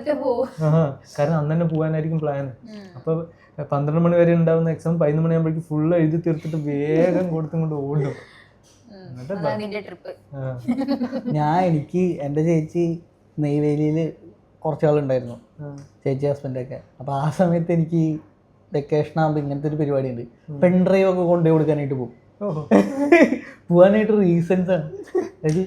കാരണം അന്ന് തന്നെ പോകാനായിരിക്കും പ്ലാൻ. അപ്പോൾ 12 മണി വരെ ഉണ്ടാവുന്ന എക്സാം 11 മണിയാകുമ്പോഴേക്കും ഫുള്ള് എഴുതി തീർത്തിട്ട് വേഗം കൊടുത്തും കൊണ്ട് ഓടും. എനിക്ക് എൻ്റെ ചേച്ചി നെയ്വേലിയിൽ കുറച്ചാളുണ്ടായിരുന്നു, ചേച്ചി ഹസ്ബൻഡൊക്കെ. അപ്പോൾ ആ സമയത്ത് എനിക്ക് വെക്കേഷൻ ആകുമ്പോൾ ഇങ്ങനത്തെ ഒരു പരിപാടി ഉണ്ട്, പെൺഡ്രൈവ് ഒക്കെ കൊണ്ടുപോയി കൊടുക്കാനായിട്ട് പോകും. പോകാനായിട്ട് റീസൺസ് ആണ്. അതായത്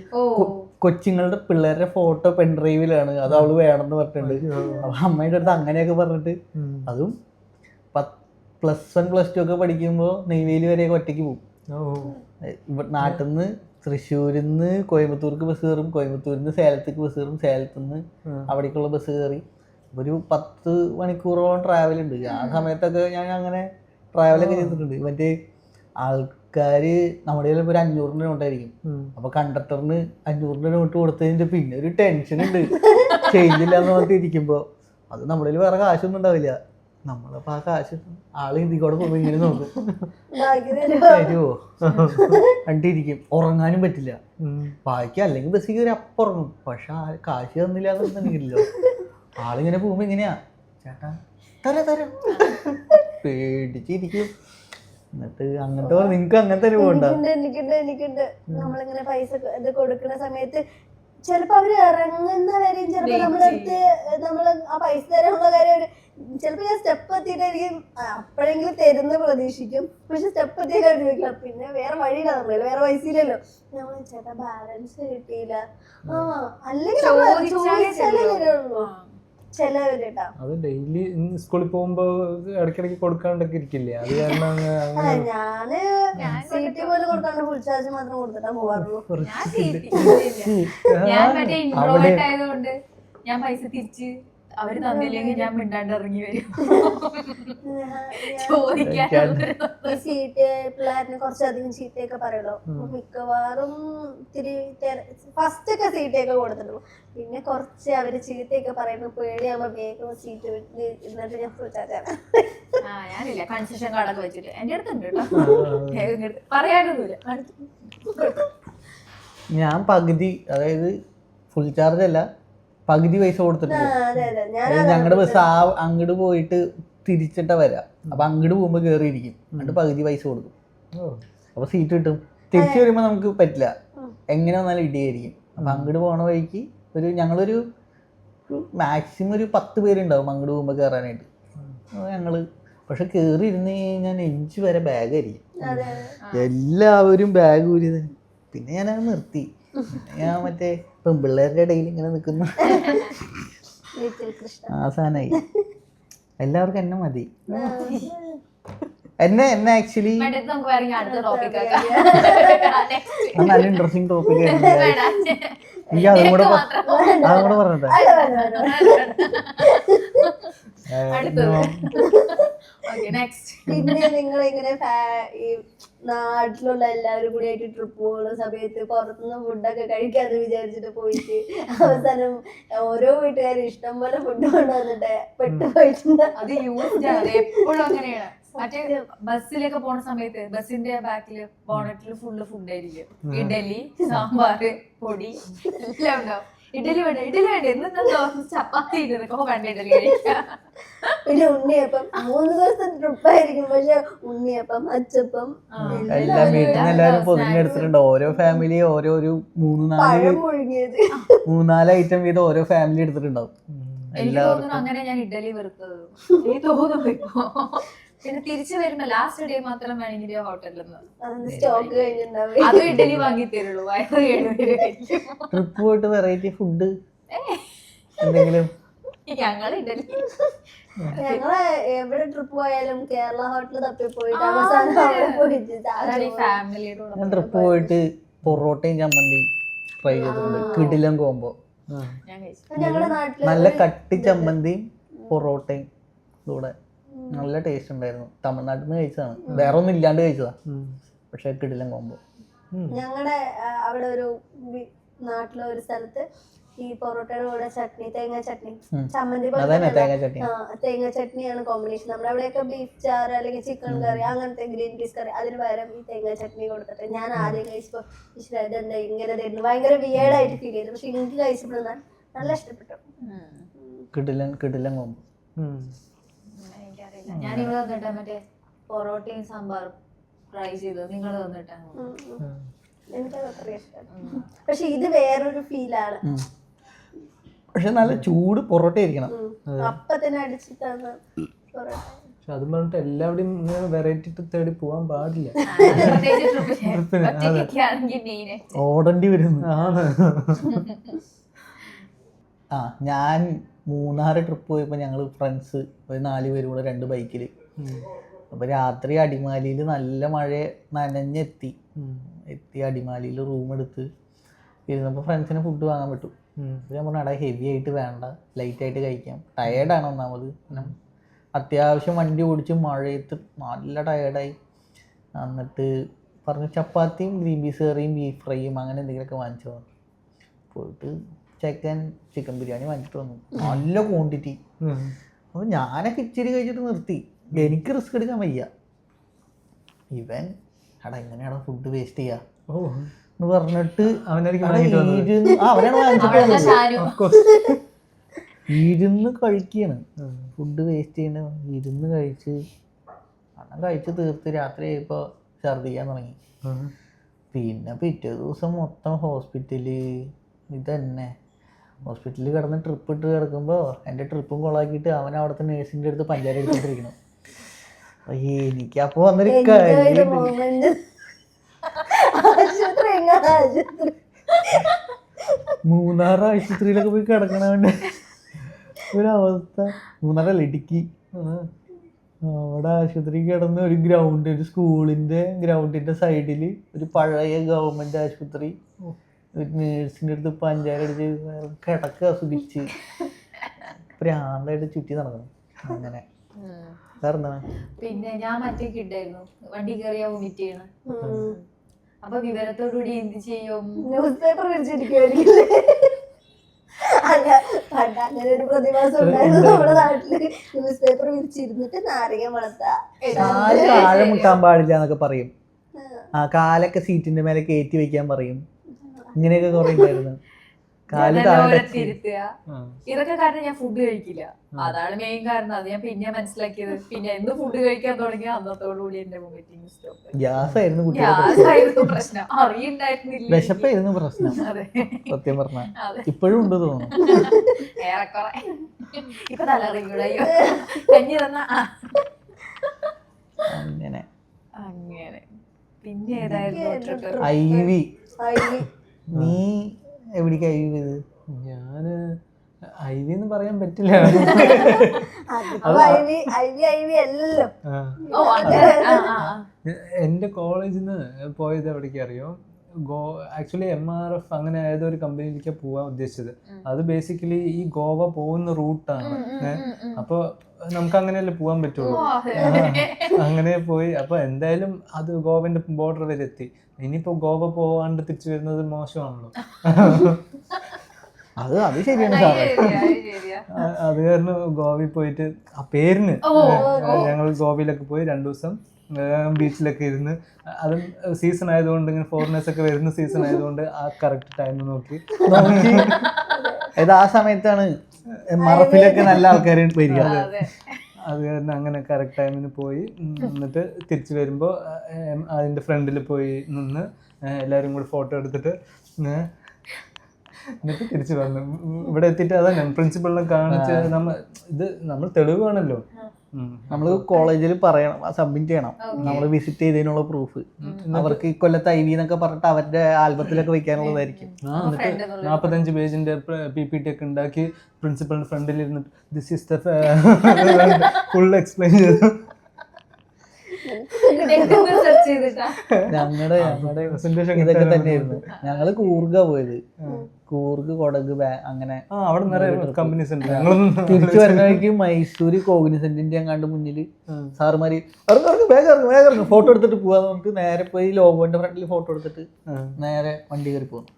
കൊച്ചുങ്ങളുടെ പിള്ളേരുടെ ഫോട്ടോ പെൺഡ്രൈവിലാണ്, അത് അവള് വേണമെന്ന് പറഞ്ഞിട്ടുണ്ട്. അപ്പോൾ അമ്മയുടെ അടുത്ത് അങ്ങനെയൊക്കെ പറഞ്ഞിട്ട്, അതും +1 +2 ഒക്കെ പഠിക്കുമ്പോൾ നെയ്വേലി വരെയൊക്കെ ഒറ്റയ്ക്ക് പോകും. നാട്ടിൽ നിന്ന് തൃശ്ശൂരിൽ നിന്ന് കോയമ്പത്തൂർക്ക് ബസ് കയറും, കോയമ്പത്തൂരിൽ നിന്ന് സേലത്തേക്ക് ബസ് കയറും, സേലത്തു നിന്ന് അവിടേക്കുള്ള ബസ് കയറി ഒരു 10 മണിക്കൂറോളം ട്രാവൽ ഉണ്ട്. ആ സമയത്തൊക്കെ ഞാൻ അങ്ങനെ ട്രാവലൊക്കെ ചെയ്തിട്ടുണ്ട്. മറ്റേ ആൾക്കാർ നമ്മുടെ കയ്യിൽ ഒരു 500 നോട്ടായിരിക്കും. അപ്പോൾ കണ്ടക്ടറിന് 500 നോട്ട് കൊടുത്തതിൻ്റെ പിന്നെ ഒരു ടെൻഷൻ ഉണ്ട്, ചേഞ്ച് ഇല്ല എന്ന് പറഞ്ഞിട്ട് ഇരിക്കുമ്പോൾ. അത് നമ്മുടെ കയ്യിൽ വേറെ കാശൊന്നും ഉണ്ടാവില്ല. നമ്മളപ്പോൾ ആ കാശ് ആള് ഹിന്ദിക്കോടെ പോകുമ്പോൾ ഇങ്ങനെ നോക്കും, തരുമോ കണ്ടിരിക്കും. ഉറങ്ങാനും പറ്റില്ല, ബാക്കി അല്ലെങ്കിൽ ബസ്സിൽ കയറി അപ്പം ഉറങ്ങും. പക്ഷെ കാശ് തന്നില്ല എന്നുണ്ടെങ്കിലോ ആളിങ്ങനെ പോകുമ്പോൾ ഇങ്ങനെയാ, ചേട്ടാ തരാം പേടിച്ചിരിക്കും. എന്നിട്ട് അങ്ങനത്തെ നിങ്ങക്ക് അങ്ങനത്തെ അനുഭവം എനിക്കുണ്ട് നമ്മളിങ്ങനെ പൈസ ഇത് കൊടുക്കുന്ന സമയത്ത് ചിലപ്പോ അവര് ഇറങ്ങുന്നവരെയും ചിലപ്പോ നമ്മളടുത്ത് നമ്മള് ആ പൈസ തരാനുള്ള കാര്യം ചിലപ്പോ ഞാൻ സ്റ്റെപ്പ് എത്തിയിട്ടായിരിക്കും അപ്പോഴെങ്കിലും തരുന്ന പ്രതീക്ഷിക്കും. പക്ഷെ സ്റ്റെപ്പ് എത്തിയിട്ട് അവർ ചോദിക്കില്ല. പിന്നെ വേറെ വഴിയില്ല, നമ്മള് വേറെ പൈസ ഇല്ലല്ലോ. നമ്മൾ ചേട്ടാ ബാലൻസ് കിട്ടിയില്ല, അല്ലെങ്കിൽ ചോദിച്ചാലേ തരുള്ളൂ ചിലവരുണ്ടാ. അത് ഡെയിലി സ്കൂളിൽ പോകുമ്പോ ഇടയ്ക്കിടയ്ക്ക് കൊടുക്കാണ്ടൊക്കെ ഇരിക്കില്ലേ? അത് കാരണം ഞാന് സീറ്റ് പോലും കൊടുക്കാണ്ട് ഫുൾ ചാർജ് മാത്രം കൊടുത്തിട്ടാ പോവാറുള്ളൂ. ഞാൻ മറ്റേ ഇൻട്രോവേർട്ട് ആയതുകൊണ്ട് ഞാൻ പൈസ തിരിച്ച് അവര് തന്നില്ലെങ്കിൽ ഞാൻ മിണ്ടാണ്ട് ഇറങ്ങി വരും. ഈ സീറ്റ് പിള്ളേരിന് കുറച്ചധികം ചീത്തയൊക്കെ പറയുള്ളൂ. മിക്കവാറും ഇത്തിരി ഫസ്റ്റ് ഒക്കെ സീറ്റൊക്കെ കൊടുത്തിട്ടുള്ളൂ. പിന്നെ കുറച്ച് അവര് ചീത്തയൊക്കെ പറയുമ്പോ പേടിയാകുമ്പോ വേഗം സീറ്റ് എന്നിട്ട് ഞാൻ ഫുൾ ചാർജാണ്. ഞാനില്ല കൺസെഷൻ കാർഡൊക്കെ വെച്ചിട്ട് എന്റെ അടുത്തുണ്ട് കേട്ടോ, പറയാനൊന്നുമില്ല. ഞാൻ പകുതി, അതായത് ഫുൾ ചാർജ് അല്ല, പകുതി പൈസ കൊടുത്തിട്ടുണ്ട്. ഞങ്ങളുടെ ബസ് അങ്ങോട്ട് പോയിട്ട് തിരിച്ചിട്ടാ വരാം. അപ്പൊ അങ്ങോട്ട് പോകുമ്പോ കേറിയിരിക്കും, എന്നിട്ട് പകുതി പൈസ കൊടുക്കും. അപ്പൊ സീറ്റ് കിട്ടും. തിരിച്ചു വരുമ്പോ നമുക്ക് പറ്റില്ല, എങ്ങനെ വന്നാലും ഇടിയായിരിക്കും. അപ്പൊ അങ്ങോട്ട് പോണ വഴിക്ക് ഞങ്ങളൊരു മാക്സിമം ഒരു 10 പേരുണ്ടാവും അങ്ങോട്ട് പോകുമ്പോ കയറാനായിട്ട്. ഞങ്ങള് പക്ഷെ കേറി ഇരുന്ന് കഴിഞ്ഞാൽ നെഞ്ച് വരെ ബാഗായിരിക്കും, എല്ലാവരും ബാഗ് ഊരി. പിന്നെ ഞാനത് നിർത്തി. ഞാൻ മറ്റേ പെൺപിള്ളേരുടെ ഇടയിൽ ഇങ്ങനെ നിൽക്കുന്ന ആ സാധനമായി. എല്ലാവർക്കും എന്നെ മതി. എന്നെ ആക്ച്വലി നല്ല ഇൻട്രസ്റ്റിംഗ് ടോപ്പിക് ആയിരുന്നു. എനിക്ക് അതും കൂടെ പറഞ്ഞിട്ടെ. പിന്നെ നിങ്ങൾ ഇങ്ങനെ ഈ നാട്ടിലുള്ള എല്ലാവരും കൂടി ആയിട്ട് ട്രിപ്പ് പോകുന്ന സമയത്ത് പുറത്തുനിന്ന് ഫുഡൊക്കെ കഴിക്കാന്ന് വിചാരിച്ചിട്ട് പോയിട്ട് അവസാനം ഓരോ വീട്ടുകാരും ഇഷ്ടം പോലെ ഫുഡ് കൊണ്ടുവന്നിട്ട് പെട്ടുപോയിട്ടുണ്ട്. അത് യൂസ്ഡ് ആണ്, എപ്പോഴും അങ്ങനെയാണ്. മറ്റേ ബസ്സിലൊക്കെ പോണ സമയത്ത് ബസ്സിന്റെ ബാക്കില് ബോണറ്റില് ഫുള്ള് ഫുഡായിരിക്കും. ഇഡലി, സാമ്പാർ, പൊടി എല്ലാം ഉണ്ടാവും. ഇഡലി വേണ്ട എന്നെന്തോ ചപ്പാത്തി വേണ്ട ഇഡലി കഴിക്കാം. പിന്നെ ഉണ്ണിയപ്പം 3 ദിവസത്തെ ട്രിപ്പായിരിക്കും, പക്ഷെ ഉണ്ണിയപ്പം, അച്ചപ്പം എല്ലാം വീട്ടിൽ നിന്ന് എല്ലാവരും പൊതിഞ്ഞെടുത്തിട്ടുണ്ടോ. ഓരോ ഫാമിലി ഓരോ 3-4 ഐറ്റം വീതം ഓരോ ഫാമിലി എടുത്തിട്ടുണ്ടാവും. എനിക്ക് തോന്നുന്നു അങ്ങനെ ഞാൻ ഇഡലി വെറുത്തത് എനിക്ക് തോന്നുന്നു ഇപ്പൊ. പിന്നെ തിരിച്ചു വരുമ്പോ ലാസ്റ്റ് ഡേ മാത്രം വേണമെങ്കിൽ ഹോട്ടലിൽ സ്റ്റോക്ക് കഴിഞ്ഞിട്ടുണ്ടാവും. അത് ഇഡലി വാങ്ങി തരുള്ളൂ. ട്രിപ്പ് പോയിട്ട് വെറൈറ്റി ഫുഡ് എന്തെങ്കിലും. ഞങ്ങള് ഇഡലി ഞങ്ങള് എവിടെ ട്രിപ്പ് പോയാലും കേരള ഹോട്ടലിൽ തപ്പി പോയിട്ട് അവസാനം ഫാമിലിയുടെ ട്രിപ്പ് പോയിട്ട് പൊറോട്ടയും ചമ്മന്തിയും ട്രൈ ചെയ്തിട്ടുണ്ട്. കിടിലം കോമ്പോ. ഞങ്ങളുടെ നാട്ടില് നല്ല കട്ടി ചമ്മന്തിയും പൊറോട്ടയും കൂടെ നല്ല ടേസ്റ്റ് ഉണ്ടായിരുന്നു. തമിഴ്നാട്ടിൽ നിന്ന് കഴിച്ചതാണ്, വേറെ ഒന്നും ഇല്ലാണ്ട് കഴിച്ചതാ. പക്ഷെ കിടിലം കോമ്പോ. ഞങ്ങളുടെ അവിടെ ഒരു നാട്ടിലെ ഒരു സ്ഥലത്ത് ഈ പൊറോട്ടയുടെ കൂടെ ചട്നി, തേങ്ങ ചട്നി, ചമ്മന്തി തേങ്ങ ചട്നിയാണ് കോമ്പിനേഷൻ. നമ്മുടെ അവിടെയൊക്കെ ബീഫ് ചാറ് അല്ലെങ്കിൽ ചിക്കൻ കറി, അങ്ങനത്തെ ഗ്രീൻ പീസ് കറി, അതിന് പകരം ഈ തേങ്ങ ചട്നി കൊടുത്തിട്ട് ഞാൻ ആദ്യം കഴിച്ചപ്പോ ഇതെന്താ ഇങ്ങനെ തരുന്നു, ഭയങ്കര വിയേർഡായിട്ട് ഫീൽ ചെയ്തു. പക്ഷെ എനിക്ക് കഴിച്ചപ്പോൾ നല്ല ഇഷ്ടപ്പെട്ടു. കിടിലം കോമ്പോ. ഞാനിവിടെ തന്നിട്ടാ മറ്റേ പൊറോട്ടയും സാമ്പാറും ട്രൈ ചെയ്തു. നിങ്ങൾ തന്നിട്ടാണ് എനിക്കത് അത്ര ഇഷ്ടം. പക്ഷെ ഇത് വേറൊരു ഫീലാണ്. പക്ഷെ നല്ല ചൂട് പൊറോട്ട ആയിരിക്കണം. അപ്പൊ തന്നെ അടിച്ചിട്ടാണ് പൊറോട്ട. പക്ഷെ അത് പറഞ്ഞിട്ട് എല്ലാവരുടെയും ഇങ്ങനെ വെറൈറ്റി തേടി പോവാൻ പാടില്ല. ഓടേണ്ടി വരുന്നു. ഞാൻ 3 ട്രിപ്പ് പോയപ്പോൾ ഞങ്ങൾ ഫ്രണ്ട്സ് ഒരു 4 പേര് കൂടെ 2 ബൈക്കിൽ. അപ്പോൾ രാത്രി അടിമാലിയിൽ നല്ല മഴ നനഞ്ഞെത്തി അടിമാലിയിൽ റൂം എടുത്ത് ഇരുന്നപ്പോൾ ഫ്രണ്ട്സിന് ഫുഡ് വാങ്ങാൻ പറ്റും. അപ്പോൾ ഞാൻ പറഞ്ഞു, ഹെവി ആയിട്ട് വേണ്ട, ലൈറ്റായിട്ട് കഴിക്കാം. ടയേർഡാണ് ഒന്നാമത്. പിന്നെ അത്യാവശ്യം വണ്ടി ഓടിച്ച് മഴയത്ത് നല്ല ടയേർഡായി. എന്നിട്ട് പറഞ്ഞു ചപ്പാത്തിയും ഗ്രീൻ പീസ് കറിയും ബീഫ് ഫ്രൈയും അങ്ങനെ എന്തെങ്കിലുമൊക്കെ വാങ്ങിച്ചു വന്നു. പോയിട്ട് ചിക്കൻ ബിരിയാണി വാങ്ങിച്ചിട്ട് വന്നു, നല്ല ക്വാണ്ടിറ്റി. അപ്പോൾ ഞാനൊക്കെ ഇച്ചിരി കഴിച്ചിട്ട് നിർത്തി. എനിക്ക് റിസ്ക് എടുക്കാൻ വയ്യ. ഇവൻ എങ്ങനെയാണോ ഫുഡ് വേസ്റ്റ് ചെയ്യാ എന്ന് പറഞ്ഞിട്ട് ഇരുന്ന് കഴിക്കുകയാണ്. ഫുഡ് വേസ്റ്റ് ചെയ്യണ ഇരുന്ന് കഴിച്ച് ഭക്ഷണം കഴിച്ച് തീർത്ത് രാത്രി ആയപ്പോൾ ഛർദ്ദിക്കാൻ തുടങ്ങി. പിന്നെ പിറ്റേ ദിവസം മൊത്തം ഹോസ്പിറ്റല് ഇതന്നെ. ഹോസ്പിറ്റലിൽ കിടന്ന് ട്രിപ്പ് ഇട്ട് കിടക്കുമ്പോൾ എൻ്റെ ട്രിപ്പും കൊളാക്കിയിട്ട് അവൻ അവിടുത്തെ നേഴ്സിൻ്റെ അടുത്ത് പഞ്ചാര എടുത്തോണ്ടിരിക്കണം. എനിക്കപ്പോ വന്നൊരു മൂന്നാർ ആശുപത്രിയിലൊക്കെ പോയി കിടക്കണവൻ്റെ ഒരവസ്ഥ. മൂന്നാറല്ല, ഇടുക്കി. അവിടെ ആശുപത്രി കിടന്ന് ഒരു ഗ്രൗണ്ട്, ഒരു സ്കൂളിൻ്റെ ഗ്രൗണ്ടിൻ്റെ സൈഡിൽ ഒരു പഴയ ഗവൺമെൻറ് ആശുപത്രി, ഒരു നേഴ്സിൻ്റെ അടുത്ത് പഞ്ചാര അടിച്ച് കിടക്കുക ആസ്വദിച്ച് പ്രാന്തായിട്ട് ചുറ്റി നടക്കണം. അങ്ങനെ പിന്നെ ഞാൻ മറ്റേ കിട്ടായിരുന്നു വണ്ടി കയറിയാ വോമിറ്റ് ചെയ്യണം. അപ്പൊ വിവരത്തോടുകൂടി എന്ത് ചെയ്യും? ന്യൂസ് പേപ്പർ വിളിച്ചിരിക്കുമായിരിക്കില്ലേ? അങ്ങനെ ഒരു പ്രതിഭാസം ഉണ്ടായിരുന്നു നമ്മുടെ നാട്ടില്. ന്യൂസ് പേപ്പർ വിരിച്ചിരുന്നിട്ട് നാരങ്ങ വളർത്താ, താഴെ മുട്ടാൻ പാടില്ല എന്നൊക്കെ പറയും. ആ കാലൊക്കെ സീറ്റിന്റെ മേലെ കയറ്റി വെക്കാൻ പറയും. ഇങ്ങനെയൊക്കെ കുറെ ഉണ്ടായിരുന്നു. ഇതൊക്കെ കാരണം ഞാൻ ഫുഡ് കഴിക്കില്ല. അതാണ് മെയിൻ കാരണം. അത് ഞാൻ പിന്നെ മനസ്സിലാക്കിയത്. പിന്നെ എന്ത് ഫുഡ് കഴിക്കാൻ തുടങ്ങിയ അന്നത്തോടുകൂടി എന്റെ വോമിറ്റിംഗ് സ്റ്റോപ്പ്. ഗ്യാസ് ആയിരുന്നു പ്രശ്നം, അറിയുണ്ടായിരുന്നില്ല. വിശപ്പായിരുന്നു പ്രശ്നം സത്യം പറഞ്ഞ. ഇപ്പോഴും ഉണ്ട് തോന്നുന്നു. ഏറെക്കുറെ ഇപ്പൊ തലറിയൂടെ കഞ്ഞി തന്ന അങ്ങനെ അങ്ങനെ. പിന്നെ ഏതായിരുന്നു? ഐവി. നീ എവിടേക്ക് ഐവി ചെയ്ത്? ഞാന് ഐവി എന്ന് പറയാൻ പറ്റില്ല. എന്റെ കോളേജിൽ നിന്ന് പോയത് എവിടേക്ക് അറിയോ? ആക്ച്വലി MRF അങ്ങനെ ഏതൊരു കമ്പനിയിലേക്ക് പോവാൻ ഉദ്ദേശിച്ചത്. അത് ബേസിക്കലി ഈ ഗോവ പോകുന്ന റൂട്ടാണ്. അപ്പൊ നമുക്ക് അങ്ങനെയല്ലേ പോവാൻ പറ്റുള്ളൂ. അങ്ങനെ പോയി. അപ്പൊ എന്തായാലും അത് ഗോവന്റെ ബോർഡർ വരെ എത്തി. ഇനിയിപ്പോ ഗോവ പോവാണ്ട് തിരിച്ചു വരുന്നത് മോശമാണല്ലോ. അത് ശരിയാണ് സാറേ. അത് കാരണം ഗോവയിൽ പോയിട്ട് ആ പേരിന് ഞങ്ങൾ ഗോവയിലൊക്കെ പോയി 2 ദിവസം ബീച്ചിലൊക്കെ ഇരുന്ന്. അതും സീസൺ ആയതുകൊണ്ട്, ഇങ്ങനെ ഫോറിനേഴ്സ് ഒക്കെ വരുന്ന സീസൺ ആയതുകൊണ്ട് ആ കറക്റ്റ് ടൈം നോക്കി ആ സമയത്താണ് MRFിലൊക്കെ നല്ല ആൾക്കാർ വരിക. അത് കാരണം അങ്ങനെ കറക്റ്റ് ടൈമിന് പോയി. എന്നിട്ട് തിരിച്ചു വരുമ്പോൾ അതിൻ്റെ ഫ്രണ്ടിൽ പോയി നിന്ന് എല്ലാവരും കൂടി ഫോട്ടോ എടുത്തിട്ട് എന്നിട്ട് തിരിച്ചു വന്നു. ഇവിടെ എത്തിയിട്ട് അതാണ് പ്രിൻസിപ്പളിനെ കാണിച്ച് നമ്മൾ തെളിവ് വേണമല്ലോ. നമ്മൾ കോളേജിൽ പറയണം, സബ്മിറ്റ് ചെയ്യണം നമ്മൾ വിസിറ്റ് ചെയ്തതിനുള്ള പ്രൂഫ്. അവർക്ക് ഇക്കൊല്ലത്തെ ഐവി എന്നൊക്കെ പറഞ്ഞിട്ട് അവരുടെ ആൽബത്തിലൊക്കെ വെക്കാനുള്ളതായിരിക്കും. എന്നിട്ട് 45 പേജിന്റെ PPT ഒക്കെ ഉണ്ടാക്കി പ്രിൻസിപ്പളിന്റെ ഫ്രണ്ടിൽ ഇരുന്നിട്ട് this is the full explain ചെയ്തു. ഞങ്ങളുടെ ഇതൊക്കെ തന്നെയായിരുന്നു. ഞങ്ങള് കൂർഗ പോയത്. കൂർഗ്, കൊടക്, അങ്ങനെ അവിടെ നിറയെ കമ്പനീസ് ഉണ്ട്. തിരിച്ചു വരുന്നവർക്ക് മൈസൂര് കോഗ്നിസെന്റിന്റെ അങ്ങാണ്ട് മുന്നില് സാറുമാര് വേഗം ഫോട്ടോ എടുത്തിട്ട് പോവാന്ന് നമുക്ക് നേരെ പോയി ലോഗോന്റെ ഫ്രണ്ടിൽ ഫോട്ടോ എടുത്തിട്ട് നേരെ വണ്ടി കയറി പോകുന്നു.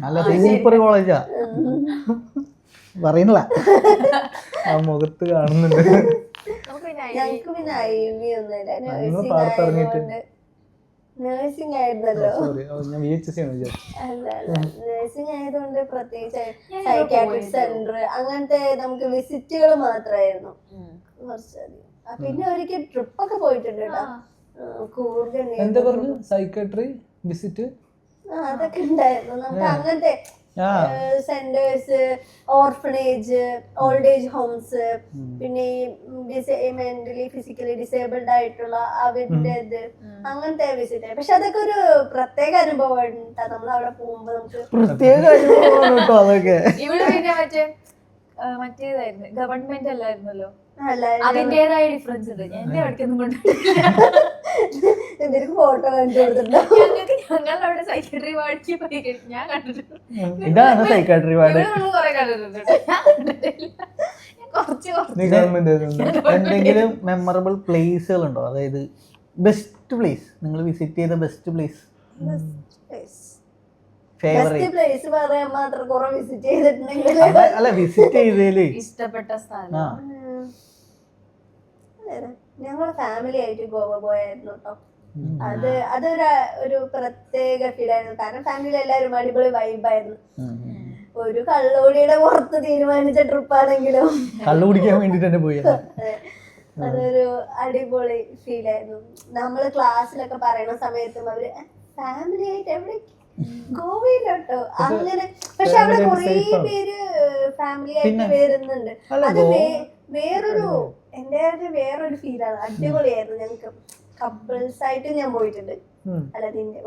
നല്ല സൂപ്പർ കോളേജാ, പറയുന്നില്ല. ആ മുഖത്ത് കാണുന്നുണ്ട്. ഞങ്ങക്ക് പിന്നെ ഐവി ഒന്നുമില്ല. നഴ്സിംഗ് ആയിരുന്നല്ലോ. നഴ്സിംഗ് ആയതുകൊണ്ട് പ്രത്യേകിച്ച് സൈക്കാട്രിക് സെന്റർ അങ്ങനത്തെ നമുക്ക് വിസിറ്റുകൾ മാത്രമായിരുന്നു കുറച്ചധികം. പിന്നെ ഒരിക്കൽ ട്രിപ്പ് ഒക്കെ പോയിട്ടുണ്ട് കേട്ടോ. കൂർഗ് സൈക്കാട്രി വിസിറ്റ് അതൊക്കെ ഉണ്ടായിരുന്നു. നമുക്ക് അങ്ങനത്തെ centres, orphanage, old age homes, പിന്നെ ഈ മെന്റലി ഫിസിക്കലി ഡിസേബിൾഡ് ആയിട്ടുള്ള അവരുടെ ഇത് അങ്ങനത്തെ വിസിറ്റ്. പക്ഷെ അതൊക്കെ ഒരു പ്രത്യേക അനുഭവമാണ്. നമ്മൾ അവിടെ പോകുമ്പോ നമുക്ക് പ്രത്യേക അനുഭവമാണ് കേട്ടോ അതൊക്കെ. ഇവിടെ പിന്നെ മറ്റേതായിരുന്നു, ഗവൺമെന്റ് അല്ലായിരുന്നല്ലോ. അതിന്റേതായ ഡിഫറൻസ് ഉണ്ട്. എന്റെ അവിടേക്കൊന്നും എന്തെങ്കിലും ഫോട്ടോ കണ്ടു കൊടുത്തിട്ടുണ്ടോ? ഞങ്ങളവിടെ സൈക്കാട്രി വാർഡിക്ക് പോയി ഞാൻ കണ്ടിട്ടുണ്ട്. ഇതാണ് സൈക്കാട്രി വാർഡ്. കുറെ കണ്ടിട്ടുണ്ട്. എന്തെങ്കിലും മെമ്മറബിൾ പ്ലേസുകൾ ഉണ്ടോ? അതായത് ബെസ്റ്റ് പ്ലേസ്, നിങ്ങൾ വിസിറ്റ് ചെയ്ത ബെസ്റ്റ് പ്ലേസ്, പ്ലേസ് പറയാൻ മാത്രം കുറെ വിസിറ്റ് ചെയ്തിട്ടുണ്ടെങ്കിൽ അല്ല വിസിറ്റ് ചെയ്തതില് ഇഷ്ടപ്പെട്ട സ്ഥലം ഞങ്ങള് ഫാമിലി ആയിട്ട് ഗോവ പോയായിരുന്നു കേട്ടോ. അതൊരു ഒരു പ്രത്യേക ഫീലായിരുന്നു. കാരണം ഫാമിലി എല്ലാവരും അടിപൊളി വൈബായിരുന്നു. ഒരു കള്ളുകൂടിയുടെ പുറത്ത് തീരുമാനിച്ച ട്രിപ്പാണെങ്കിലും കള്ളു കുടിക്കാൻ വേണ്ടിട്ട് തന്നെ പോയി. അതൊരു അടിപൊളി ഫീലായിരുന്നു. നമ്മള് ക്ലാസ്സിലൊക്കെ പറയുന്ന സമയത്തും അവര് ഫാമിലി ആയിട്ട് എവിടെ ഗോവയിലോട്ടോ അങ്ങനെ. പക്ഷെ അവിടെ കുറേ പേര് ഫാമിലി ആയിട്ട് വരുന്നുണ്ട്. അത് വേറൊരു എന്റെ വേറൊരു ഫീലാണ്. അടിപൊളിയായിരുന്നു. ഞങ്ങക്ക് കപ്പിൾസ് ആയിട്ട് ഞാൻ പോയിട്ടുണ്ട്. അല്ല നിന്റെ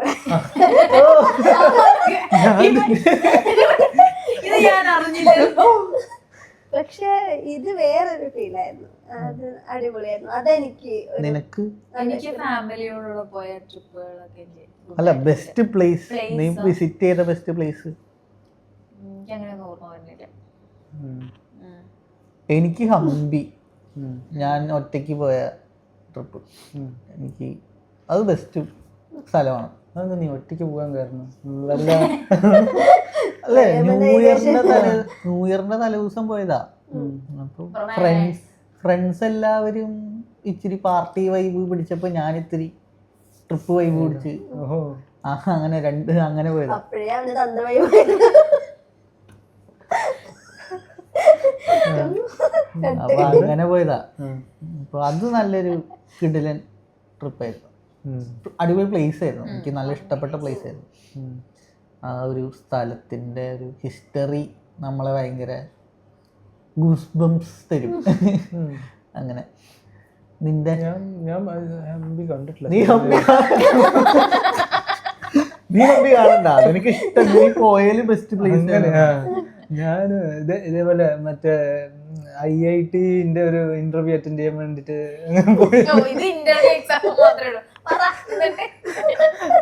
പക്ഷെ ഇത് വേറൊരു ഫീലായിരുന്നു. അത് അടിപൊളിയായിരുന്നു. അതെനിക്ക് നിനക്ക് എനിക്ക് ഫാമിലിയോടുള്ള പോയ ട്രിപ്പുകളൊക്കെ അല്ല ബെസ്റ്റ് പ്ലേസ് നീ വിസിറ്റ് ചെയ്ത ബെസ്റ്റ് പ്ലേസ്? എനിക്ക് അങ്ങനെ ഓർമ്മ വരുന്നില്ല. എനിക്ക് ഹംപി, ഞാൻ ഒറ്റയ്ക്ക് പോയ ട്രിപ്പ്, എനിക്ക് അത് ബെസ്റ്റ് സ്ഥലമാണ്. അതെന്താ നീ ഒറ്റയ്ക്ക് പോകാൻ കാരണം? അല്ലേ ന്യൂ ഇയറിന്റെ തലേദിവസം പോയതാ. അപ്പൊ ഫ്രണ്ട്സ് എല്ലാവരും ഇച്ചിരി പാർട്ടി വൈബ് പിടിച്ചപ്പോ ഞാൻ ഇത്തിരി ട്രിപ്പ് വൈബ് പിടിച്ച് അങ്ങനെ പോയതാ. അപ്പൊ അങ്ങനെ പോയതാ. അപ്പൊ അത് നല്ലൊരു കിടിലൻ ട്രിപ്പായിരുന്നു. അടിപൊളി പ്ലേസ് ആയിരുന്നു. എനിക്ക് നല്ല ഇഷ്ടപ്പെട്ട പ്ലേസ് ആയിരുന്നു. ആ ഒരു സ്ഥലത്തിന്റെ ഒരു ഹിസ്റ്ററി നമ്മളെ ഭയങ്കര ഗൂസ് ബംസ് തരും. അങ്ങനെ നിന്റെ ഞാൻ ഹംപി കണ്ടിട്ടില്ല. നീ ഹംപി കാണണ്ട, എനിക്ക് ഇഷ്ടം. നീ പോയാലും ബെസ്റ്റ് പ്ലേസ്. ഞാൻ ഇതേപോലെ മറ്റേ IIT-ന്റെ ഒരു ഇന്റർവ്യൂ അറ്റൻഡ് ചെയ്യാൻ വേണ്ടിട്ട്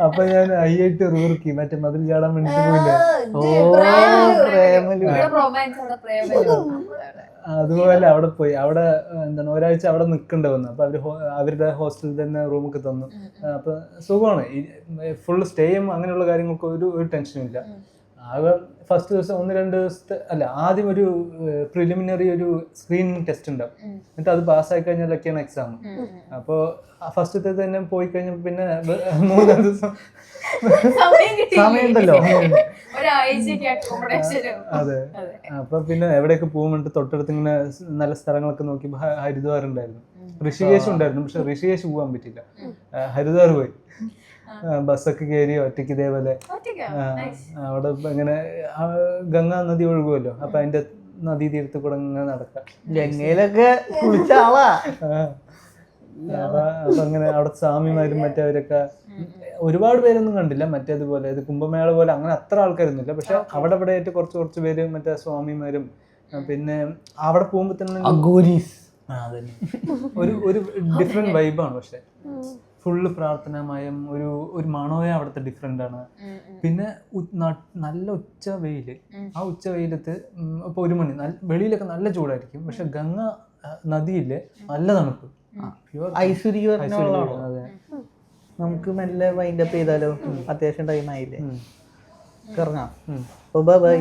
അപ്പൊ ഞാൻ IIT റൂർക്കി മറ്റേ മതിൽ ചാടാൻ വേണ്ടിട്ട് പോയില്ലേ. അതുപോലെ അവിടെ പോയി. അവിടെ എന്താണ് ഒരാഴ്ച അവിടെ നിൽക്കേണ്ടി വന്നു. അപ്പൊ അവരുടെ ഹോസ്റ്റലിൽ തന്നെ റൂമൊക്കെ തന്നു. അപ്പൊ സുഖമാണ്. ഫുൾ സ്റ്റേയും അങ്ങനെയുള്ള കാര്യങ്ങൾക്ക് ഒരു ടെൻഷനും ഇല്ല. ആകെ ഫസ്റ്റ് ദിവസം 1-2 ദിവസത്തെ ആദ്യം ഒരു പ്രിലിമിനറി ഒരു സ്ക്രീനിങ് ടെസ്റ്റ് ഉണ്ടാവും. എന്നിട്ട് അത് പാസ്സായി കഴിഞ്ഞാലൊക്കെയാണ് എക്സാം. അപ്പോൾ ഫസ്റ്റത്തെ തന്നെ പോയി കഴിഞ്ഞപ്പോൾ പിന്നെ 3 ദിവസം സമയമുണ്ടല്ലോ. അതെ. അപ്പൊ പിന്നെ എവിടെയൊക്കെ പോകുമ്പോണ്ട് തൊട്ടടുത്ത് ഇങ്ങനെ നല്ല സ്ഥലങ്ങളൊക്കെ നോക്കി ഹരിദ്വാർ ഉണ്ടായിരുന്നു, ഋഷികേശ് ഉണ്ടായിരുന്നു. പക്ഷെ ഋഷികേശ് പോകാൻ പറ്റില്ല. ഹരിദ്വാർ പോയി. ബസ്സൊക്കെ കയറി ഒറ്റയ്ക്ക് ഇതേപോലെ. അവിടെ ഇങ്ങനെ ഗംഗാ നദി ഒഴുകുമല്ലോ. അപ്പൊ അതിന്റെ നദീ തീരത്ത് കൂടെ ഇങ്ങനെ നടക്കാം. ഗംഗയിലൊക്കെ കുളിച്ച ആളാ. അപ്പൊ അങ്ങനെ അവിടെ സ്വാമിമാരും മറ്റവരൊക്കെ ഒരുപാട് പേരൊന്നും കണ്ടില്ല. മറ്റേതുപോലെ ഇത് കുംഭമേള പോലെ അങ്ങനെ അത്ര ആൾക്കാരൊന്നുമില്ല. പക്ഷെ അവിടെ ഇവിടെ ആയിട്ട് കുറച്ച് പേര് മറ്റേ സ്വാമിമാരും. പിന്നെ അവിടെ പോകുമ്പോ തന്നെ ഒരു ഡിഫറെന്റ് വൈബാണ്. പക്ഷെ ഫുള്ള് പ്രാർത്ഥനാമയം. ഒരു മണോയ അവിടുത്തെ ഡിഫറെന്റ് ആണ്. പിന്നെ നല്ല ഉച്ച വെയില്. ആ ഉച്ച വെയിലത്ത് ഇപ്പൊ 1 മണി വെളിയിലൊക്കെ നല്ല ചൂടായിരിക്കും. പക്ഷെ ഗംഗ നദിയില് നല്ല തണുപ്പ്. അതെ. നമുക്ക് മെല്ലെ വൈൻഡപ്പ് ചെയ്താലോ? അത്യാവശ്യം ടൈം ആയില്ലേ? ഇറങ്ങാം. ബൈ.